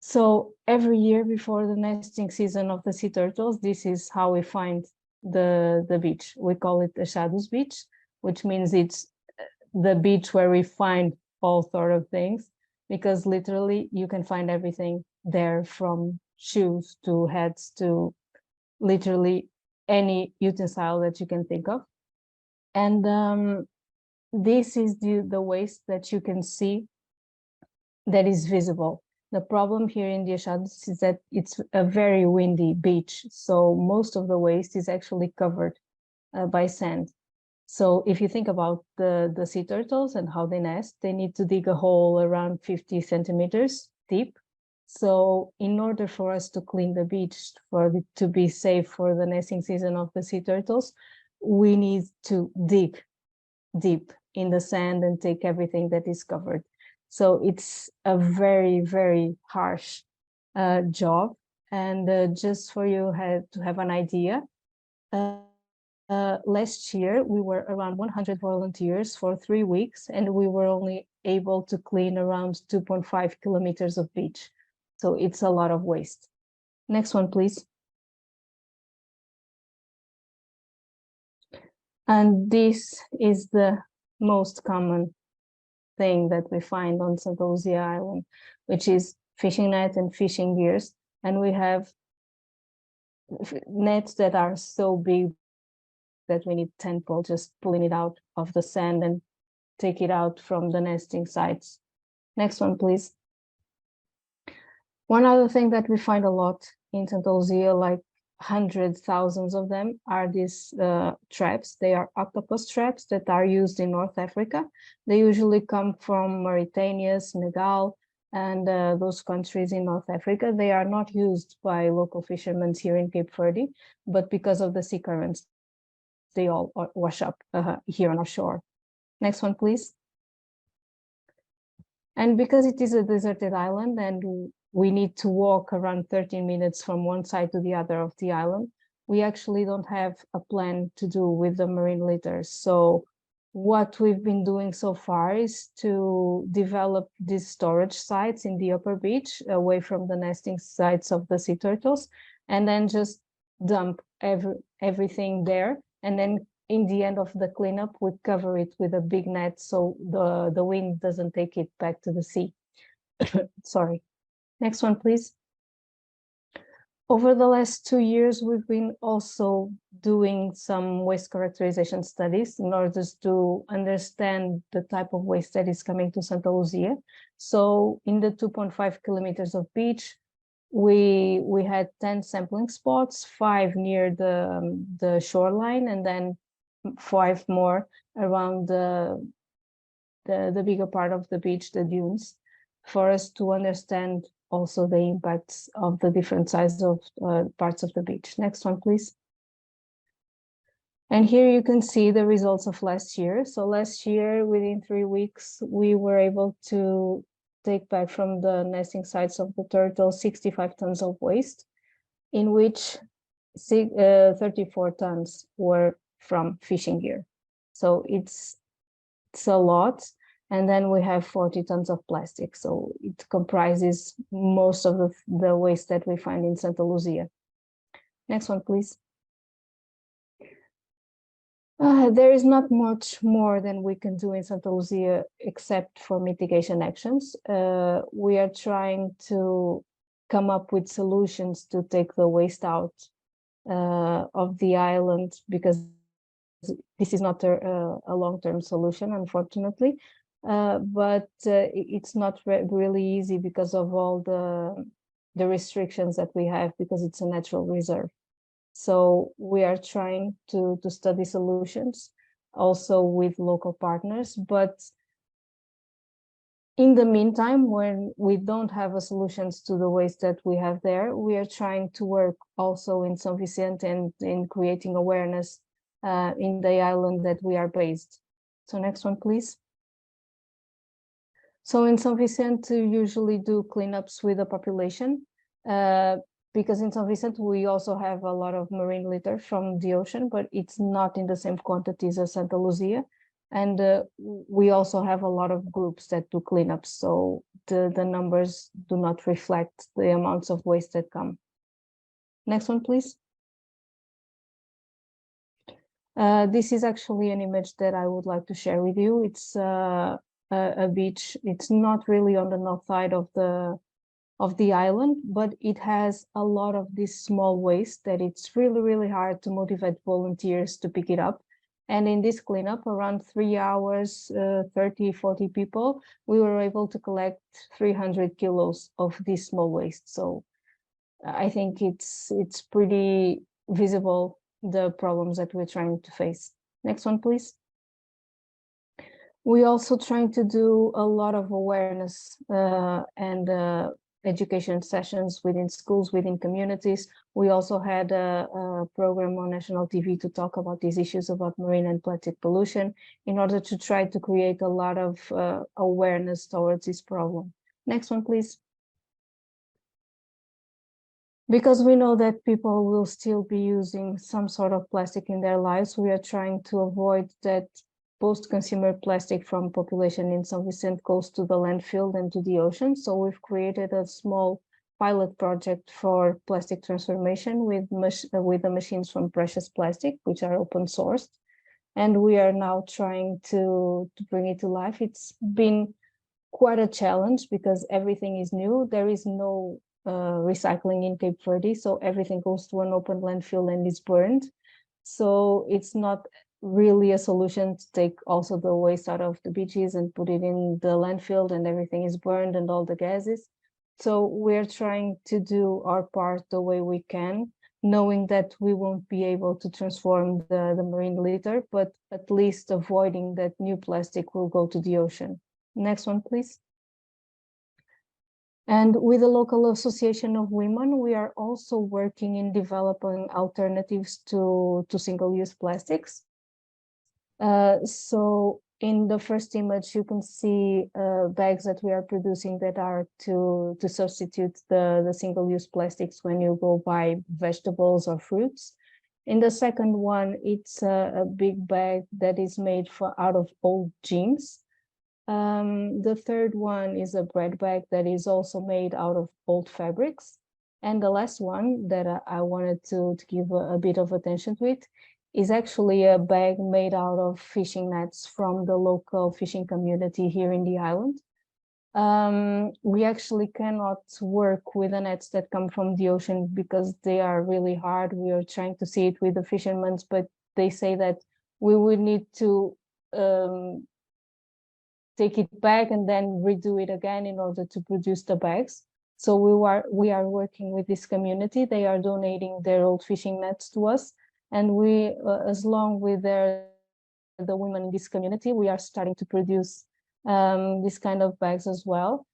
So every year before the nesting season of the sea turtles, this is how we find the beach. We call it the Shadows Beach, which means it's the beach where we find all sort of things, because literally you can find everything there, from shoes to hats to literally any utensil that you can think of. And this is the waste that you can see that is visible. The problem here in the Shadows is that it's a very windy beach, so most of the waste is actually covered by sand. So if you think about the sea turtles and how they nest, they need to dig a hole around 50 centimeters deep. So in order for us to clean the beach, to be safe for the nesting season of the sea turtles, we need to dig deep in the sand and take everything that is covered. So it's a very, very harsh job. And just for you to have an idea, last year we were around 100 volunteers for 3 weeks, and we were only able to clean around 2.5 kilometers of beach. So it's a lot of waste. Next one, please. And this is the most common thing that we find on Santa Lucia Island, which is fishing net and fishing gears. And we have nets that are so big that we need 10 people just pulling it out of the sand and take it out from the nesting sites. Next one, please. One other thing that we find a lot in Santa Lucia, like hundreds, thousands of them, are these traps. They are octopus traps that are used in North Africa. They usually come from Mauritania, Senegal, and those countries in North Africa. They are not used by local fishermen here in Cape Verde, but because of the sea currents, they all wash up here on our shore. Next one, please. And because it is a deserted island and we need to walk around 13 minutes from one side to the other of the island, we actually don't have a plan to do with the marine litters. So what we've been doing so far is to develop these storage sites in the upper beach, away from the nesting sites of the sea turtles, and then just dump everything there. And then in the end of the cleanup, we cover it with a big net so the wind doesn't take it back to the sea. Sorry. Next one, please. Over the last 2 years, we've been also doing some waste characterization studies in order to understand the type of waste that is coming to Santa Lucia. So in the 2.5 kilometers of beach, we had 10 sampling spots, 5 near the shoreline, and then 5 more around the bigger part of the beach, the dunes, for us to understand also the impacts of the different sizes of parts of the beach. Next one, please. And here you can see the results of last year. So last year, within 3 weeks, we were able to take back from the nesting sites of the turtles 65 tons of waste, in which 34 tons were from fishing gear. So it's a lot. And then we have 40 tons of plastic. So it comprises most of the waste that we find in Santa Lucia. Next one, please. There is not much more than we can do in Santa Lucia except for mitigation actions. We are trying to come up with solutions to take the waste out of the island, because this is not a long-term solution, unfortunately. But it's not really easy because of all the restrictions that we have, because it's a natural reserve. So we are trying to study solutions also with local partners, but in the meantime, when we don't have a solutions to the waste that we have there, we are trying to work also in São Vicente and in creating awareness in the island that we are based. So next one, please. So in São Vicente, we usually do cleanups with the population, because in São Vicente, we also have a lot of marine litter from the ocean, but it's not in the same quantities as Santa Luzia. And we also have a lot of groups that do cleanups, so the numbers do not reflect the amounts of waste that come. Next one, please. This is actually an image that I would like to share with you. It's a beach. It's not really on the north side of the island, but it has a lot of this small waste that it's really hard to motivate volunteers to pick it up. And in this cleanup, around 3 hours, 30-40 people, we were able to collect 300 kilos of this small waste. So I think it's pretty visible, the problems that we're trying to face. Next one, please. We also trying to do a lot of awareness and education sessions within schools, within communities. We also had a program on national TV to talk about these issues about marine and plastic pollution in order to try to create a lot of awareness towards this problem. Next one, please. Because we know that people will still be using some sort of plastic in their lives, we are trying to avoid that post-consumer plastic from population in São Vicente goes to the landfill and to the ocean. So we've created a small pilot project for plastic transformation with the machines from Precious Plastic, which are open sourced. And we are now trying to bring it to life. It's been quite a challenge because everything is new. There is no recycling in Cape Verde, so everything goes to an open landfill and is burned. So it's not really a solution to take also the waste out of the beaches and put it in the landfill and everything is burned and all the gases. So we're trying to do our part the way we can, knowing that we won't be able to transform the marine litter, but at least avoiding that new plastic will go to the ocean. Next one, please. And with the local association of women, we are also working in developing alternatives to single-use plastics. So in the first image, you can see bags that we are producing that are to substitute the single-use plastics when you go buy vegetables or fruits. In the second one, it's a big bag that is made out of old jeans. The third one is a bread bag that is also made out of old fabrics. And the last one that I wanted to give a bit of attention to it is actually a bag made out of fishing nets from the local fishing community here in the island. We actually cannot work with the nets that come from the ocean because they are really hard. We are trying to see it with the fishermen, but they say that we would need to take it back and then redo it again in order to produce the bags. So we are working with this community. They are donating their old fishing nets to us. And we, as long with the women in this community, we are starting to produce this kind of bags as well.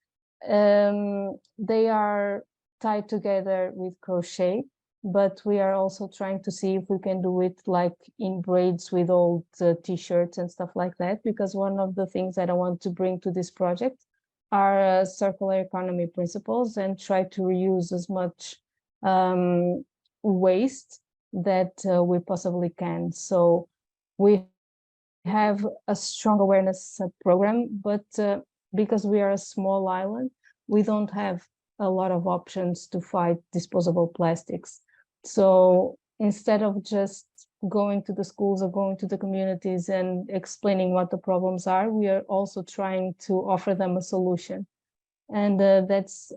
They are tied together with crochet, but we are also trying to see if we can do it like in braids with old t-shirts and stuff like that, because one of the things that I want to bring to this project are circular economy principles and try to reuse as much waste that we possibly can. So we have a strong awareness program, but because we are a small island, we don't have a lot of options to fight disposable plastics. So instead of just going to the schools or going to the communities and explaining what the problems are, we are also trying to offer them a solution. And that's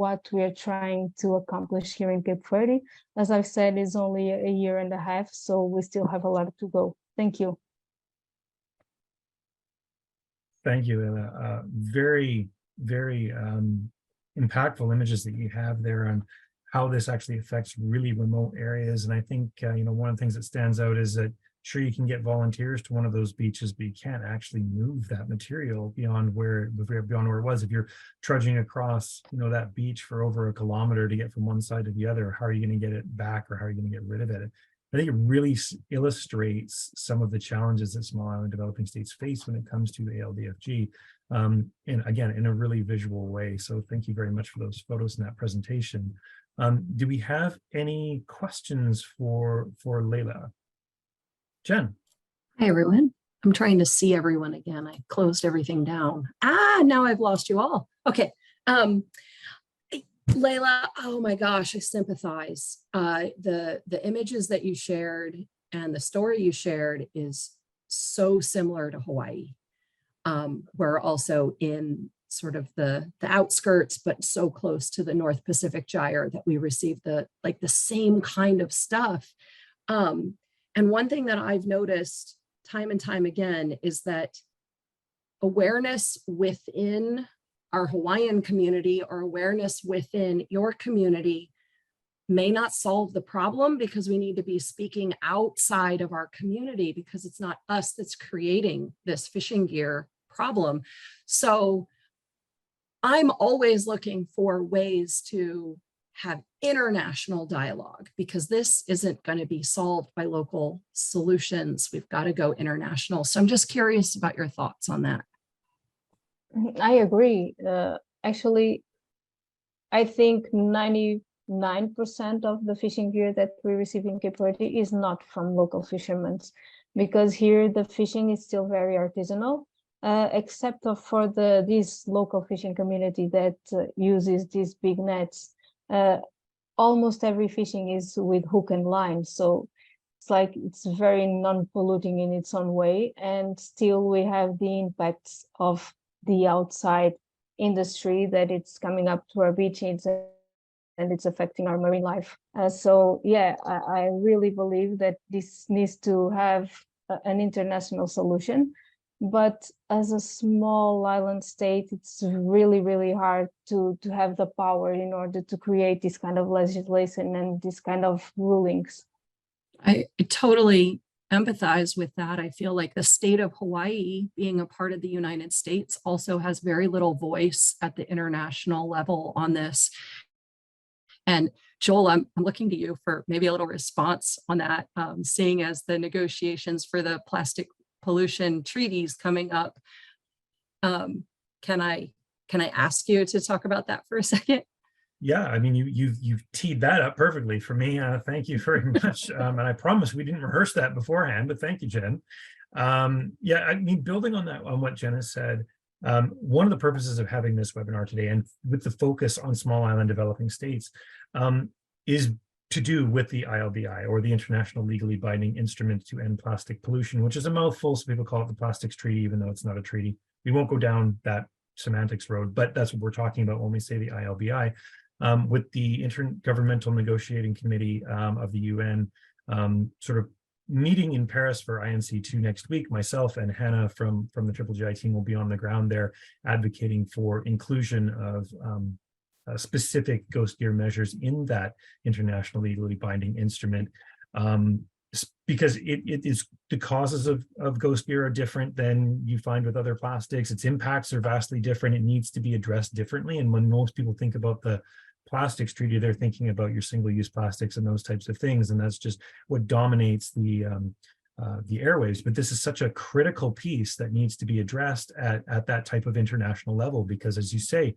what we are trying to accomplish here in Cape Verde. As I've said, it's only a year and a half, so we still have a lot to go. Thank you. Thank you, Ella. Very, very impactful images that you have there on how this actually affects really remote areas. And I think, one of the things that stands out is that sure, you can get volunteers to one of those beaches, but you can't actually move that material beyond where it was. If you're trudging across, that beach for over a kilometer to get from one side to the other, how are you going to get it back, or how are you going to get rid of it? I think it really illustrates some of the challenges that small island developing states face when it comes to ALDFG, and again, in a really visual way. So thank you very much for those photos and that presentation. Do we have any questions for Leila? Jen. Hi, everyone. I'm trying to see everyone again. I closed everything down. Now I've lost you all. Okay. Leila, oh my gosh, I sympathize. The images that you shared and the story you shared is so similar to Hawaii. We're also in sort of the outskirts, but so close to the North Pacific Gyre that we receive the same kind of stuff. And one thing that I've noticed time and time again is that awareness within our Hawaiian community or awareness within your community may not solve the problem, because we need to be speaking outside of our community, because it's not us that's creating this fishing gear problem. So I'm always looking for ways to have international dialogue, because this isn't going to be solved by local solutions. We've got to go international. So I'm just curious about your thoughts on that. I agree. Actually, I think 99% of the fishing gear that we receive in Cape Verde is not from local fishermen, because here the fishing is still very artisanal, except for this local fishing community that uses these big nets. Almost every fishing is with hook and line, so it's very non-polluting in its own way, and still we have the impacts of the outside industry that it's coming up to our beaches and it's affecting our marine life. So yeah, I really believe that this needs to have an international solution. But as a small island state, it's really, really hard to have the power in order to create this kind of legislation and this kind of rulings. I totally empathize with that. I feel like the state of Hawaii, being a part of the United States, also has very little voice at the international level on this. And Joel, I'm looking to you for maybe a little response on that, seeing as the negotiations for the plastic pollution treaties coming up. Can I ask you to talk about that for a second? Yeah, I mean, you've teed that up perfectly for me. Thank you very much. And I promise we didn't rehearse that beforehand, but thank you, Jen. Yeah, I mean, building on that, on what Jen has said, one of the purposes of having this webinar today, and with the focus on small island developing states, is to do with the ILBI, or the International Legally Binding Instrument to End Plastic Pollution, which is a mouthful, so people call it the Plastics Treaty, even though it's not a treaty. We won't go down that semantics road, but that's what we're talking about when we say the ILBI. With the Intergovernmental Negotiating Committee of the UN sort of meeting in Paris for INC2 next week, myself and Hannah from the GGGI team will be on the ground there advocating for inclusion of specific ghost gear measures in that international legally binding instrument, because it is, the causes of ghost gear are different than you find with other plastics. Its impacts are vastly different. It needs to be addressed differently. And when most people think about the plastics treaty, they're thinking about your single-use plastics and those types of things, and that's just what dominates the airwaves. But this is such a critical piece that needs to be addressed at that type of international level, because as you say,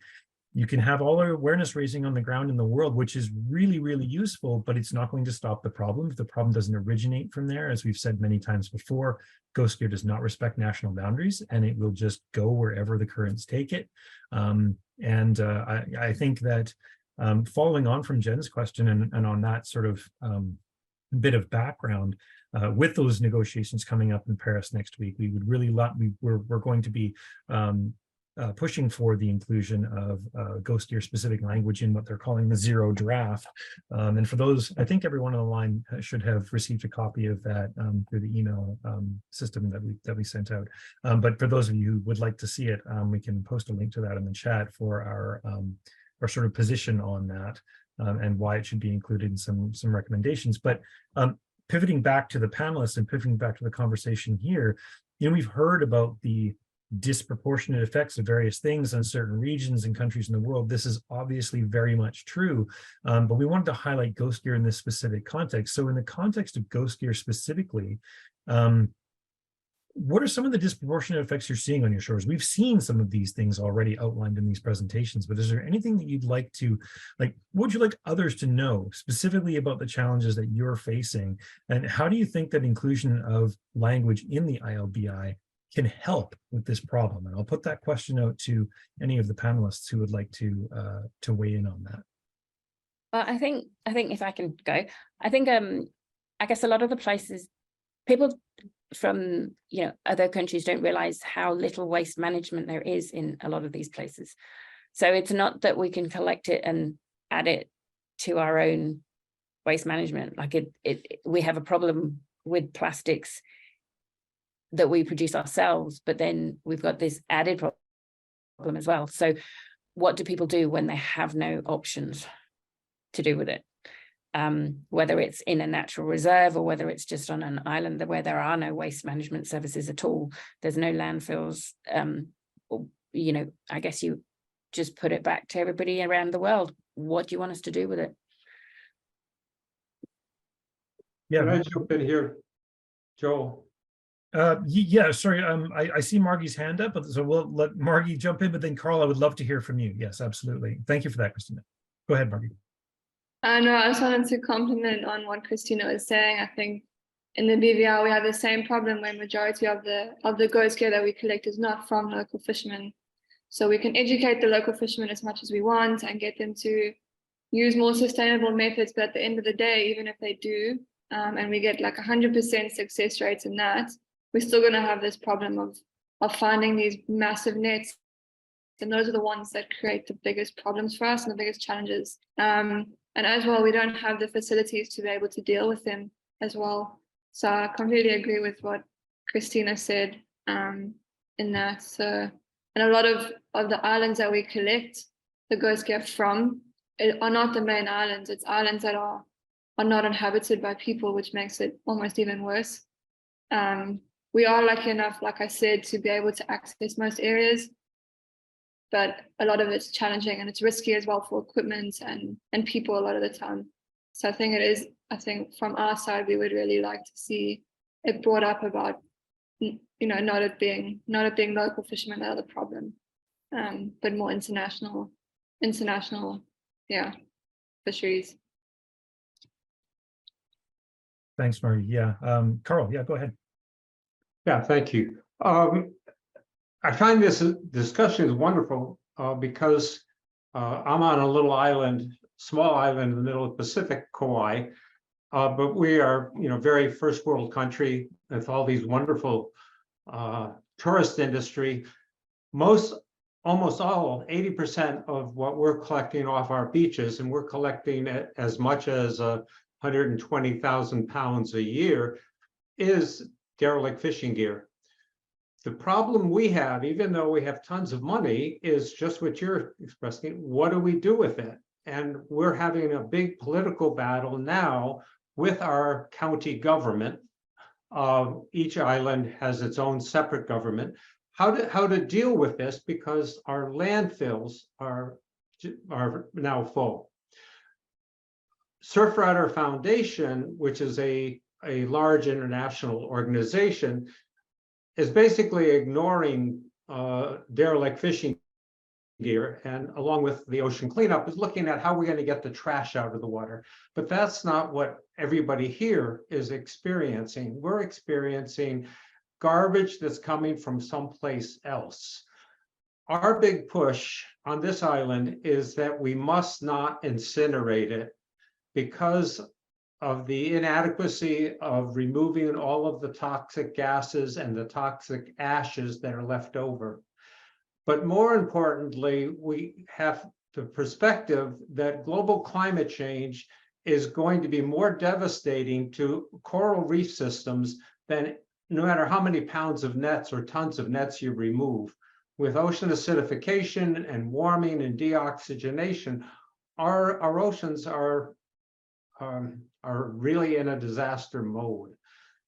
you can have all our awareness raising on the ground in the world, which is really, really useful, but it's not going to stop the problem if the problem doesn't originate from there. As we've said many times before, ghost gear does not respect national boundaries, and it will just go wherever the currents take it. I think that following on from Jen's question and on that sort of bit of background, with those negotiations coming up in Paris next week, we would really we're going to be pushing for the inclusion of ghost gear specific language in what they're calling the zero draft. And for those, I think everyone on the line should have received a copy of that through the email system that we sent out. But for those of you who would like to see it, we can post a link to that in the chat for our sort of position on that and why it should be included in some recommendations. But pivoting back to the panelists and pivoting back to the conversation here, we've heard about the disproportionate effects of various things on certain regions and countries in the world. This is obviously very much true, but we wanted to highlight ghost gear in this specific context. So in the context of ghost gear specifically, what are some of the disproportionate effects you're seeing on your shores? We've seen some of these things already outlined in these presentations, but is there anything that you'd like to, what would you like others to know specifically about the challenges that you're facing? And how do you think that inclusion of language in the ILBI can help with this problem? And I'll put that question out to any of the panelists who would like to weigh in on that. Well, I think if I can go, I think I guess a lot of the places, people from other countries don't realize how little waste management there is in a lot of these places. So it's not that we can collect it and add it to our own waste management. We have a problem with plastics that we produce ourselves, but then we've got this added problem as well. So what do people do when they have no options to do with it? Whether it's in a natural reserve or whether it's just on an island where there are no waste management services at all, there's no landfills, I guess you just put it back to everybody around the world. What do you want us to do with it? Yeah, can I jump in here, Joel? Yeah, sorry, I see Margie's hand up, so we'll let Margie jump in, but then Carl, I would love to hear from you. Yes, absolutely. Thank you for that, Christina. Go ahead, Margie. No, I just wanted to compliment on what Christina was saying. I think in the BVR, we have the same problem where majority of the ghost gear that we collect is not from local fishermen. So we can educate the local fishermen as much as we want and get them to use more sustainable methods. But at the end of the day, even if they do, and we get like 100% success rates in that, we're still going to have this problem of finding these massive nets. And those are the ones that create the biggest problems for us and the biggest challenges. And as well, we don't have the facilities to be able to deal with them as well. So I completely agree with what Christina said in that. So, and a lot of the islands that we collect the ghost gear from are not the main islands. It's islands that are not inhabited by people, which makes it almost even worse. We are lucky enough, like I said, to be able to access most areas, but a lot of it's challenging and it's risky as well for equipment and people a lot of the time. So I think from our side, we would really like to see it brought up about, not it being local fishermen that are the problem, but more international, fisheries. Thanks, Margie. Yeah, Carl, yeah, go ahead. Yeah, thank you. I find this discussion is wonderful because I'm on a little island, small island in the middle of the Pacific, Kauai, but we are, very first world country with all these wonderful tourist industry. Almost all, 80% of what we're collecting off our beaches, and we're collecting as much as 120,000 pounds a year, is derelict fishing gear. The problem we have, even though we have tons of money, is just what you're expressing. What do we do with it? And we're having a big political battle now with our county government. Each island has its own separate government. How to deal with this, because our landfills are now full. Surfrider Foundation, which is a large international organization, is basically ignoring derelict fishing gear, and along with the ocean cleanup, is looking at how we're going to get the trash out of the water. But that's not what everybody here is experiencing. We're experiencing garbage that's coming from someplace else. Our big push on this island is that we must not incinerate it because of the inadequacy of removing all of the toxic gases and the toxic ashes that are left over. But more importantly, we have the perspective that global climate change is going to be more devastating to coral reef systems than no matter how many pounds of nets or tons of nets you remove. With ocean acidification and warming and deoxygenation, our oceans are really in a disaster mode.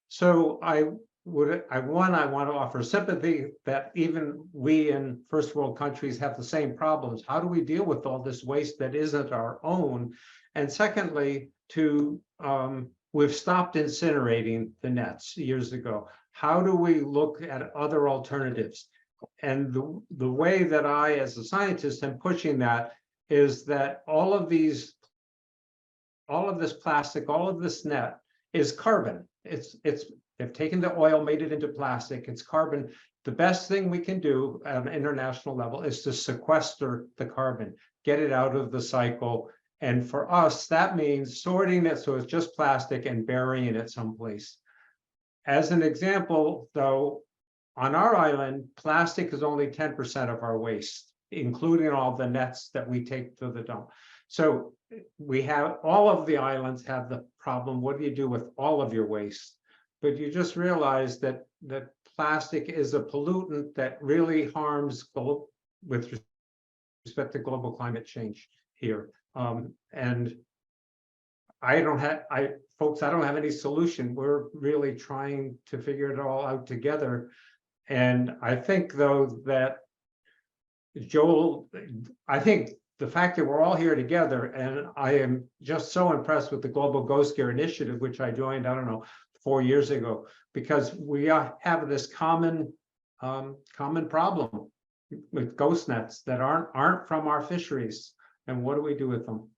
So I want to offer sympathy that even we in first world countries have the same problems. How do we deal with all this waste that isn't our own? And secondly, we've stopped incinerating the nets years ago. How do we look at other alternatives? And the way that I, as a scientist, am pushing that is that all of this plastic, all of this net is carbon. They've taken the oil, made it into plastic. It's carbon. The best thing we can do at an international level is to sequester the carbon, get it out of the cycle. And for us, that means sorting it so it's just plastic and burying it someplace. As an example, though, on our island, plastic is only 10% of our waste, including all the nets that we take to the dump. So we have, all of the islands have the problem. What do you do with all of your waste? But you just realize that plastic is a pollutant that really harms with respect to global climate change here. And I don't have any solution. We're really trying to figure it all out together. And I think, though, that Joel, I think the fact that we're all here together, and I am just so impressed with the Global Ghost Gear Initiative, which I joined, I don't know, 4 years ago, because we have this common problem with ghost nets that aren't from our fisheries. And what do we do with them?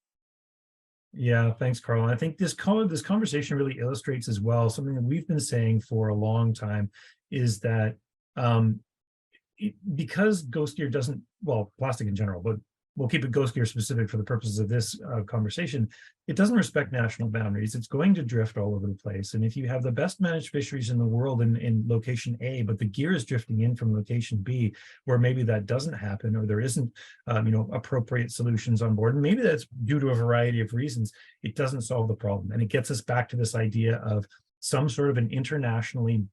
Yeah, thanks, Carl. I think this conversation really illustrates as well something that we've been saying for a long time, is that because ghost gear doesn't, well, plastic in general, but we'll keep it ghost gear specific for the purposes of this conversation, it doesn't respect national boundaries. It's going to drift all over the place. And if you have the best managed fisheries in the world in location A, but the gear is drifting in from location B, where maybe that doesn't happen, or there isn't appropriate solutions on board, and maybe that's due to a variety of reasons, it doesn't solve the problem. And it gets us back to this idea of some sort of an internationally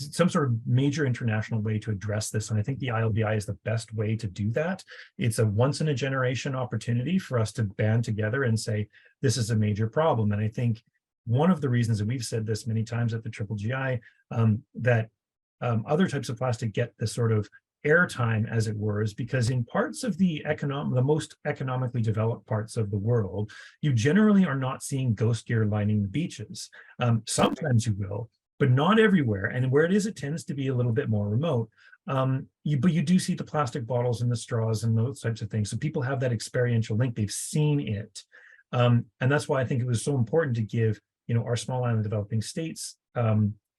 some sort of major international way to address this. And I think the ILBI is the best way to do that. It's a once in a generation opportunity for us to band together and say, this is a major problem. And I think one of the reasons, and we've said this many times at the GGGI, that other types of plastic get this sort of airtime, as it were, is because in parts of the most economically developed parts of the world, you generally are not seeing ghost gear lining the beaches. Sometimes you will, but not everywhere. And where it is, it tends to be a little bit more remote. But you do see the plastic bottles and the straws and those types of things. So people have that experiential link. They've seen it. And that's why I think it was so important to give, our small island developing states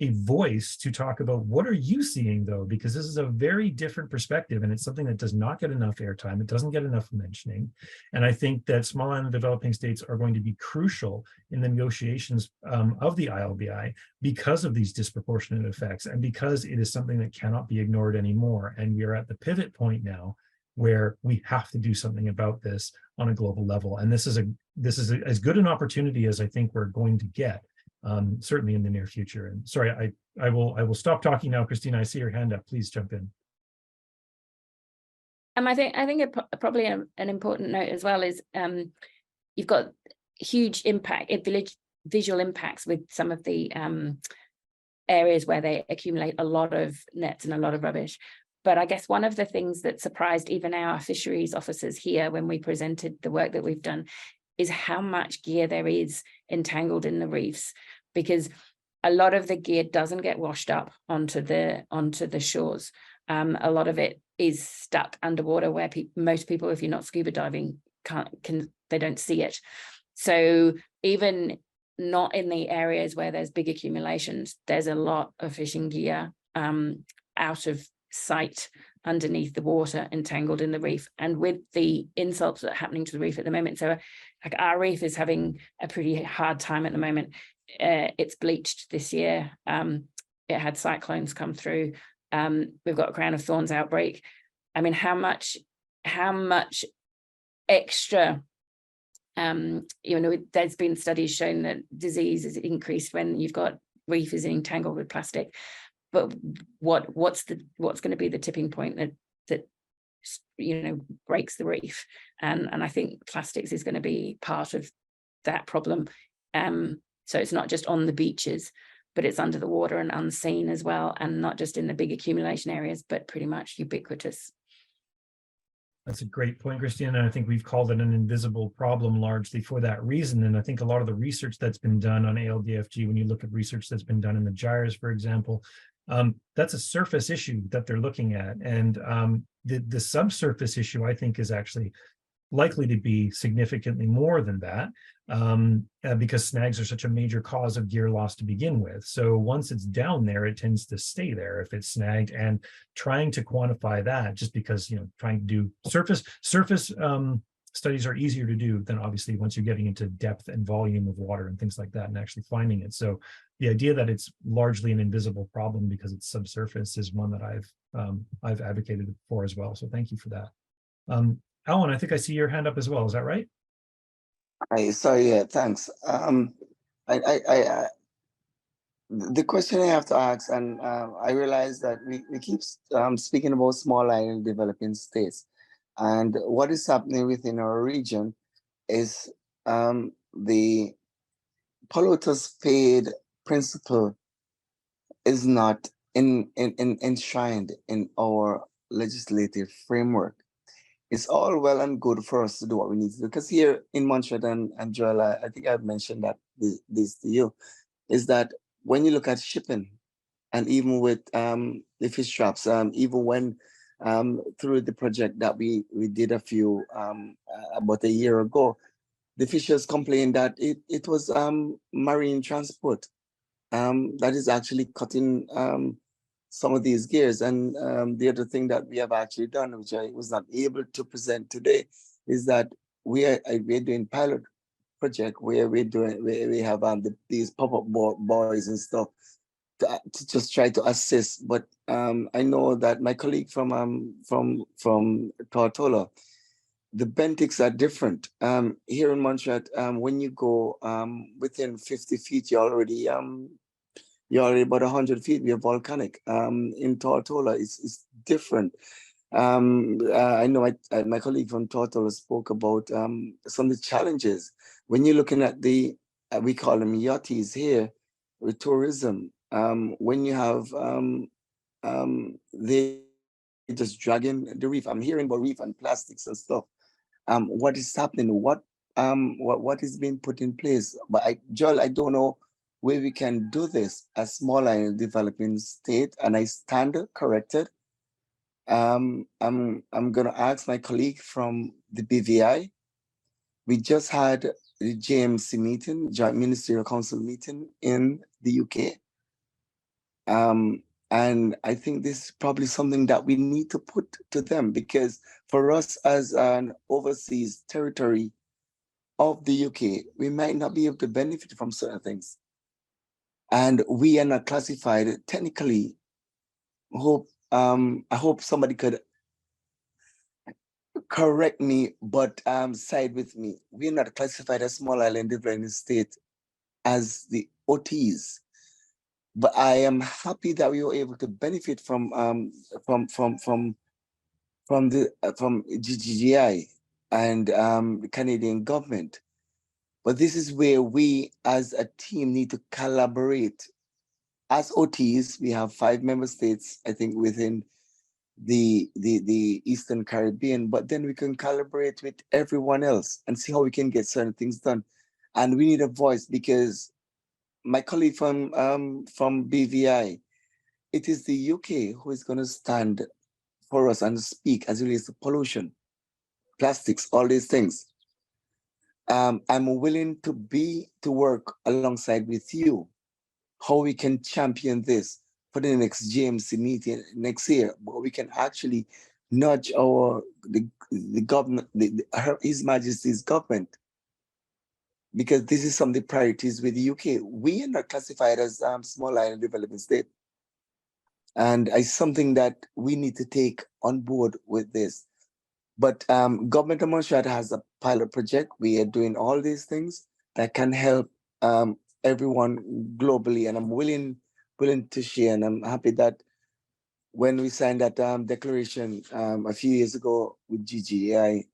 a voice to talk about what are you seeing, though, because this is a very different perspective, and it's something that does not get enough airtime. It doesn't get enough mentioning. And I think that small island developing states are going to be crucial in the negotiations of the ILBI because of these disproportionate effects, and because it is something that cannot be ignored anymore. And we are at the pivot point now where we have to do something about this on a global level. And this is as good an opportunity as I think we're going to get. Certainly in the near future. And sorry, I will stop talking now. Christina, I see your hand up. Please jump in. I think probably an important note as well is you've got huge impact, visual impacts with some of the areas where they accumulate a lot of nets and a lot of rubbish. But I guess one of the things that surprised even our fisheries officers here when we presented the work that we've done is how much gear there is entangled in the reefs, because a lot of the gear doesn't get washed up onto the shores. A lot of it is stuck underwater where most people, if you're not scuba diving, they don't see it. So even not in the areas where there's big accumulations, there's a lot of fishing gear out of sight underneath the water, entangled in the reef. And with the insults that are happening to the reef at the moment, so like our reef is having a pretty hard time at the moment. It's bleached this year. It had cyclones come through. We've got a crown of thorns outbreak. I mean, how much extra, there's been studies showing that disease is increased when you've got reef is entangled with plastic. But what's going to be the tipping point that breaks the reef? And I think plastics is going to be part of that problem. So it's not just on the beaches, but it's under the water and unseen as well, and not just in the big accumulation areas, but pretty much ubiquitous. That's a great point, Christina. And I think we've called it an invisible problem largely for that reason. And I think a lot of the research that's been done on ALDFG, when you look at research that's been done in the gyres, for example, that's a surface issue that they're looking at. And the subsurface issue, I think, is actually likely to be significantly more than that, because snags are such a major cause of gear loss to begin with. So once it's down there, it tends to stay there if it's snagged. And trying to quantify that, just because trying to do surface studies are easier to do than obviously once you're getting into depth and volume of water and things like that and actually finding it. So the idea that it's largely an invisible problem because it's subsurface is one that I've advocated for as well. So thank you for that. Alwyn, I think I see your hand up as well. Is that right? Sorry, yeah, thanks. The question I have to ask, and I realize that we keep speaking about small island developing states, and what is happening within our region is the polluters paid principle is not enshrined in our legislative framework. It's all well and good for us to do what we need to do, because here in Montserrat and Joel, I think I've mentioned that this to you, is that when you look at shipping, and even with the fish traps, even when through the project that we did about a year ago, the fishers complained that it was marine transport that is actually cutting some of these gears. And the other thing that we have actually done, which I was not able to present today, is that we're doing pilot project where we have these pop-up buoys and stuff to just try to assist. But I know that my colleague from Tortola, the bentics are different. Here in Montserrat, when you go within 50 feet, you're already about 100 feet. We are volcanic. In Tortola, it's different. I know my colleague from Tortola spoke about some of the challenges when you're looking at we call them yachties here with tourism. When you have they just dragging the reef. I'm hearing about reef and plastics and stuff. What is happening? What is being put in place? But Joel, I don't know where we can do this as small island developing state, and I stand corrected. I'm gonna ask my colleague from the BVI. We just had the JMC meeting, Joint Ministerial Council meeting in the UK. And I think this is probably something that we need to put to them, because for us as an overseas territory of the UK, we might not be able to benefit from certain things. And we are not classified technically. I hope somebody could correct me, but side with me. We're not classified as small island developing state as the OTs. But I am happy that we were able to benefit from GGGI and the Canadian government. But this is where we as a team need to collaborate. As OTs, we have 5 member states, I think, within the Eastern Caribbean, but then we can collaborate with everyone else and see how we can get certain things done. And we need a voice, because my colleague from BVI, it is the UK who is going to stand for us and speak as it relates to pollution, plastics, all these things. I'm willing to work alongside with you, how we can champion this for the next GMC meeting next year, but we can actually nudge the government, His Majesty's government, because this is some of the priorities with the UK. We are not classified as small island developing state. And it's something that we need to take on board with this. But Government of Montserrat has a pilot project. We are doing all these things that can help everyone globally, and I'm willing to share. And I'm happy that when we signed that declaration a few years ago with GGGI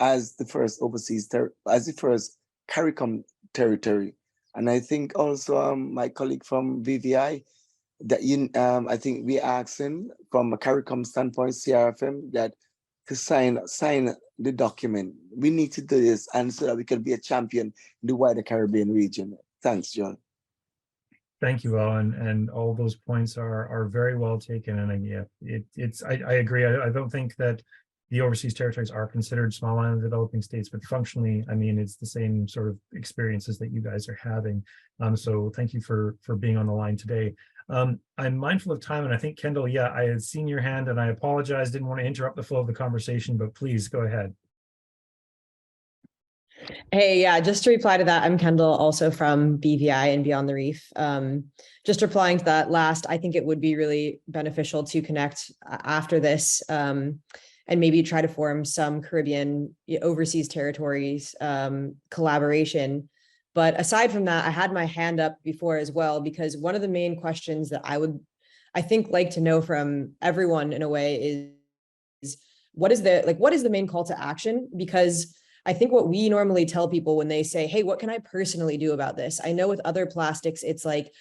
as the first as the first CARICOM territory, and I think also my colleague from VVI that I think we asking from a CARICOM standpoint, CRFM, that to sign the document. We need to do this, and so that we can be a champion in the wider Caribbean region. Thanks, John. Thank you, Alwyn, and all those points are very well taken. And yeah, I agree. I don't think that the overseas territories are considered small island developing states, but functionally, I mean, it's the same sort of experiences that you guys are having. So thank you for being on the line today. I'm mindful of time, and I think Kendyl, yeah, I had seen your hand, and I apologize, didn't want to interrupt the flow of the conversation, but please go ahead. Hey, yeah, just to reply to that, I'm Kendyl, also from BVI and Beyond the Reef. Just replying to that last, I think it would be really beneficial to connect after this and maybe try to form some Caribbean overseas territories collaboration. But aside from that, I had my hand up before as well, because one of the main questions that I think like to know from everyone in a way is what is the main call to action? Because I think what we normally tell people when they say, hey, what can I personally do about this? I know with other plastics, it's like,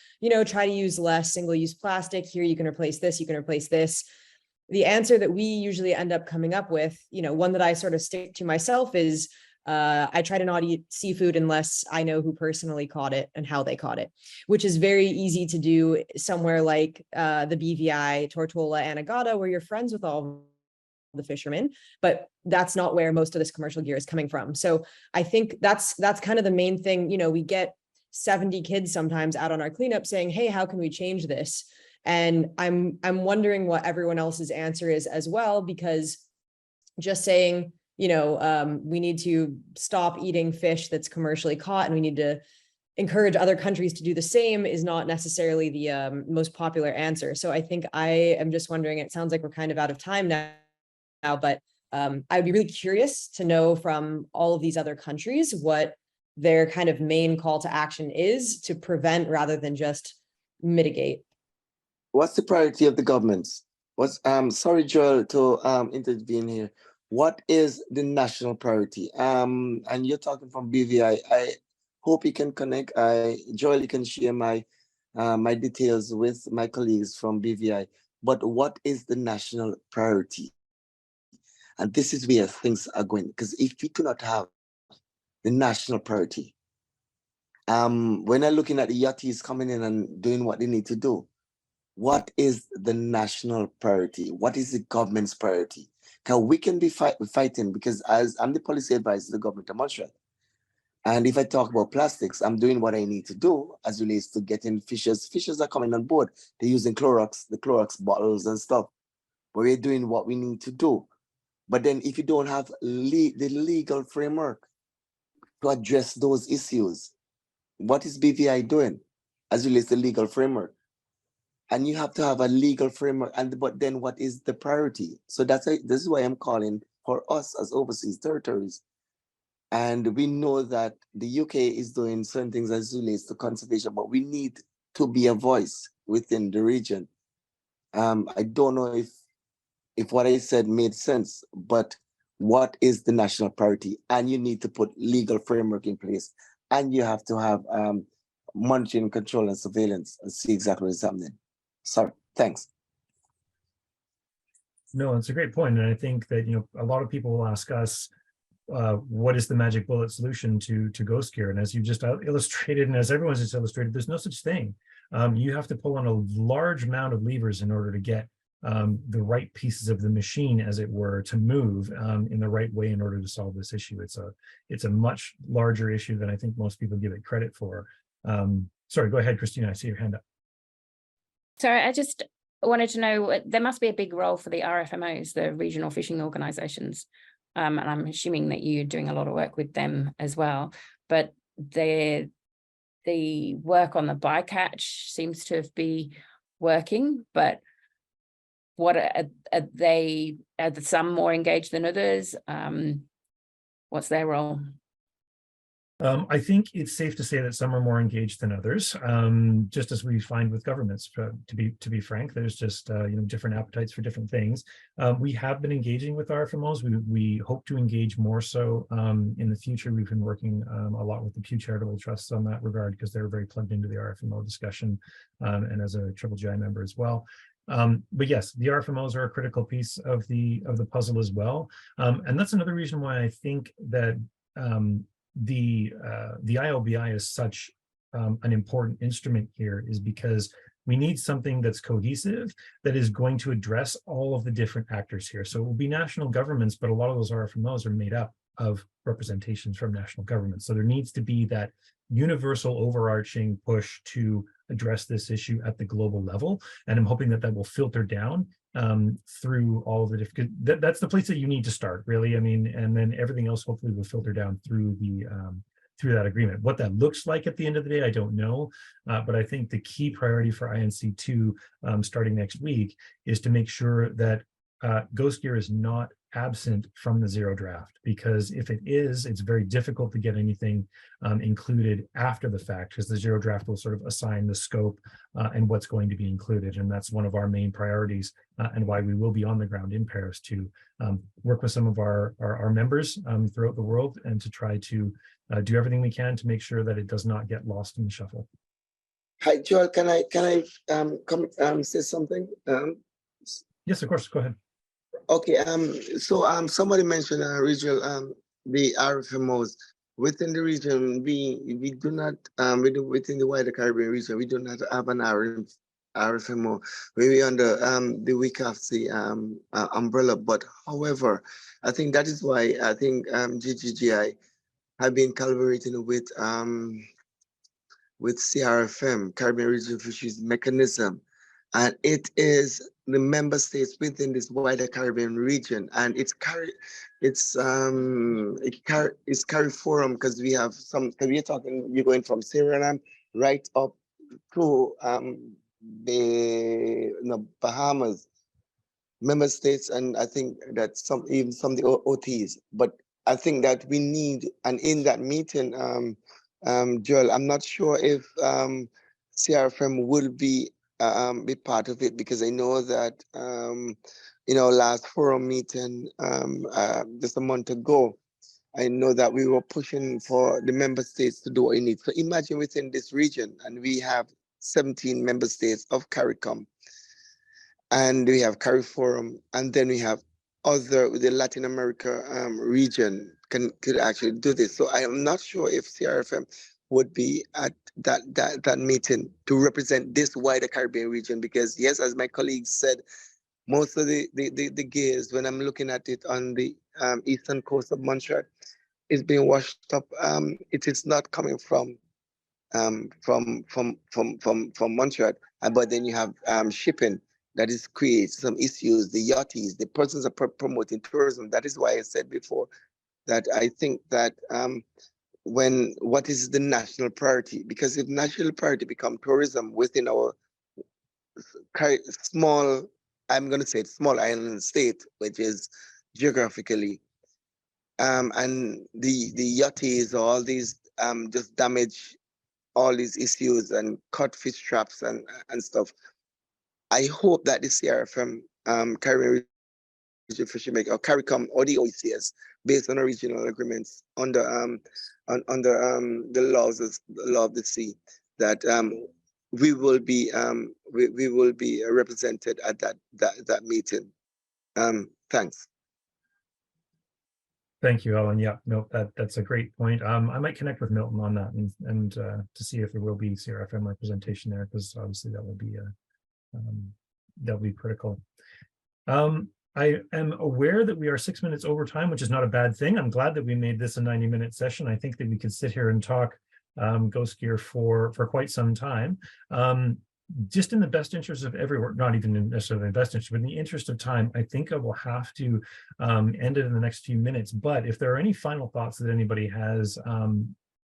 try to use less single-use plastic. Here, you can replace this, you can replace this. The answer that we usually end up coming up with, one that I sort of stick to myself is, I try to not eat seafood unless I know who personally caught it and how they caught it, which is very easy to do somewhere like the BVI, Tortola, Anegada, where you're friends with all the fishermen, but that's not where most of this commercial gear is coming from. So I think that's kind of the main thing. We get 70 kids sometimes out on our cleanup saying, hey, how can we change this? And I'm wondering what everyone else's answer is as well, because just saying, we need to stop eating fish that's commercially caught and we need to encourage other countries to do the same is not necessarily the most popular answer. So I think I am just wondering, it sounds like we're kind of out of time now, but I'd be really curious to know from all of these other countries what their kind of main call to action is to prevent rather than just mitigate. What's the priority of the governments? Sorry, Joel, to intervene here. What is the national priority? And you're talking from BVI. I hope you can connect. Joel, you can share my my details with my colleagues from BVI. But what is the national priority? And this is where things are going. Because if we do not have the national priority, when I'm looking at the yachties coming in and doing what they need to do, what is the national priority? What is the government's priority? Because we can be fighting, because as I'm the policy advisor to the government of Montserrat, and if I talk about plastics, I'm doing what I need to do as relates to getting fishes. Fishes are coming on board. They're using Clorox, the Clorox bottles and stuff. But we're doing what we need to do. But then if you don't have the legal framework to address those issues, what is BVI doing as relates to legal framework? And you have to have a legal framework, but then what is the priority? So this is why I'm calling for us as overseas territories. And we know that the UK is doing certain things as relates to conservation, but we need to be a voice within the region. I don't know if what I said made sense, but what is the national priority? And you need to put legal framework in place, and you have to have monitoring, control, and surveillance, and see exactly what's happening. Sorry, thanks. No, it's a great point. And I think that, a lot of people will ask us, what is the magic bullet solution to ghost gear? And as you just illustrated, and as everyone's just illustrated, there's no such thing. You have to pull on a large amount of levers in order to get the right pieces of the machine, as it were, to move in the right way in order to solve this issue. It's a much larger issue than I think most people give it credit for. Sorry, go ahead, Christina. I see your hand up. Sorry, I just wanted to know, there must be a big role for the RFMOs, the regional fishing organizations. And I'm assuming that you're doing a lot of work with them as well. But the work on the bycatch seems to be working, but what are they? Are some more engaged than others? What's their role? I think it's safe to say that some are more engaged than others, just as we find with governments. To be frank, there's just different appetites for different things. We have been engaging with RFMOs. We hope to engage more so in the future. We've been working a lot with the Pew Charitable Trusts on that regard because they're very plugged into the RFMO discussion, and as a GGGI member as well. But yes, the RFMOs are a critical piece of the puzzle as well, and that's another reason why I think that the ILBI is such an important instrument here, is because we need something that's cohesive, that is going to address all of the different actors here. So it will be national governments, but a lot of those RFMOs are made up of representations from national governments. So there needs to be that universal overarching push to address this issue at the global level. And I'm hoping that will filter down through all of the different, that's the place that you need to start, really. I mean, and then everything else hopefully will filter down through the through that agreement. What that looks like at the end of the day, I don't know, but I think the key priority for INC2 starting next week is to make sure that ghost gear is not absent from the zero draft, because if it is, it's very difficult to get anything included after the fact, because the zero draft will sort of assign the scope and what's going to be included. And that's one of our main priorities and why we will be on the ground in Paris to work with some of our members throughout the world and to try to do everything we can to make sure that it does not get lost in the shuffle. Hi, Joel, can I say something? Yes, of course, go ahead. Okay, so somebody mentioned regional, the RFMOs. Within the region, we do not, within the wider Caribbean region, we do not have an RFMO. We're under the WCAFC umbrella, but however, I think that is why I think GGGI have been collaborating with CRFM, Caribbean Regional Fisheries Mechanism, and it is the member states within this wider Caribbean region, and it's CARI Forum, because we have some. You're going from Suriname right up to the Bahamas, member states, and I think that even some of the OTs. But I think that we need, and in that meeting, Joel, I'm not sure if CRFM will be part of it, because I know that last forum meeting just a month ago, I know that we were pushing for the member states to do what you need. So imagine within this region, and we have 17 member states of CARICOM, and we have CARI Forum, and then we have the Latin America region could actually do this. So I am not sure if CRFM would be at that meeting to represent this wider Caribbean region, because yes, as my colleagues said, most of the gears, when I'm looking at it on the eastern coast of Montserrat, is being washed up. It is not coming from Montserrat, but then you have shipping that is creates some issues. The yachties, the persons are promoting tourism. That is why I said before that I think that what is the national priority? Because if national priority become tourism within our small, I'm going to say small island state, which is geographically, and the yachties, all these just damage all these issues and cut fish traps and stuff. I hope that the CRFM, Caribbean Regional Fishery Maker, or CARICOM, or the OECS, based on regional agreements under the law of the sea, that we will be represented at that meeting. Thanks. Thank you, Alwyn. Yeah, no, that's a great point. I might connect with Milton on that and to see if there will be CRFM representation there, because obviously that will be critical. I am aware that we are 6 minutes over time, which is not a bad thing. I'm glad that we made this a 90-minute session. I think that we could sit here and talk ghost gear for quite some time. Just in the best interest of everyone, not even necessarily in the best interest, but in the interest of time, I think I will have to end it in the next few minutes. But if there are any final thoughts that anybody has,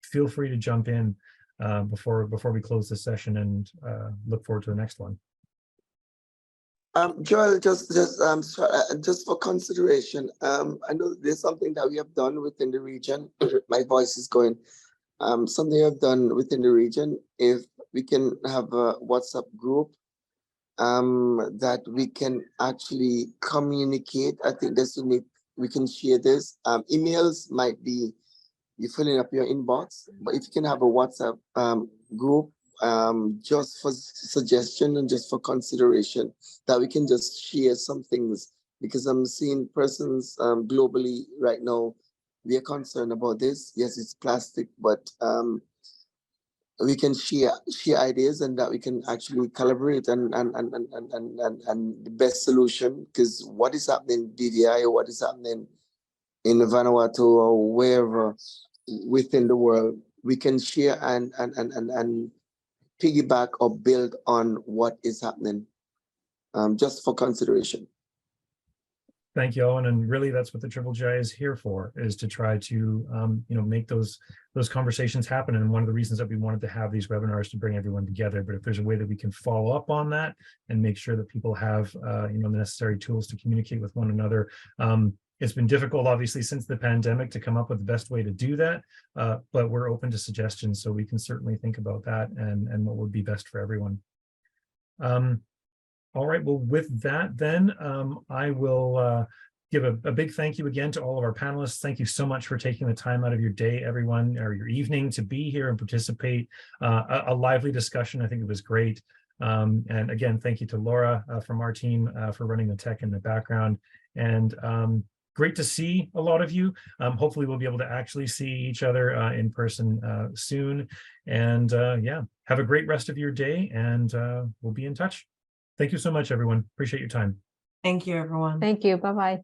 feel free to jump in before we close this session and look forward to the next one. Joel, just for consideration, I know there's something that we have done within the region. My voice is going. Something we have done within the region. If we can have a WhatsApp group, that we can actually communicate. I think that's unique. We can share this. Emails might be you filling up your inbox, but if you can have a WhatsApp group, just for suggestion and just for consideration, that we can just share some things, because I'm seeing persons globally right now, we are concerned about this. Yes, it's plastic, but we can share ideas, and that we can actually collaborate and the best solution. Because what is happening in BVI, or what is happening in Vanuatu or wherever within the world, we can share and piggyback or build on what is happening, just for consideration. Thank you, Owen. And really, that's what the GGGI is here for, is to try to make those conversations happen. And one of the reasons that we wanted to have these webinars to bring everyone together. But if there's a way that we can follow up on that and make sure that people have the necessary tools to communicate with one another. It's been difficult, obviously, since the pandemic to come up with the best way to do that, but we're open to suggestions, so we can certainly think about that and what would be best for everyone. All right, well, with that, then I will give a big thank you again to all of our panelists. Thank you so much for taking the time out of your day, everyone, or your evening, to be here and participate. A lively discussion. I think it was great. And again, thank you to Laura from our team for running the tech in the background. And great to see a lot of you. Hopefully we'll be able to actually see each other in person soon. And yeah, have a great rest of your day, and we'll be in touch. Thank you so much, everyone. Appreciate your time. Thank you, everyone. Thank you. Bye-bye.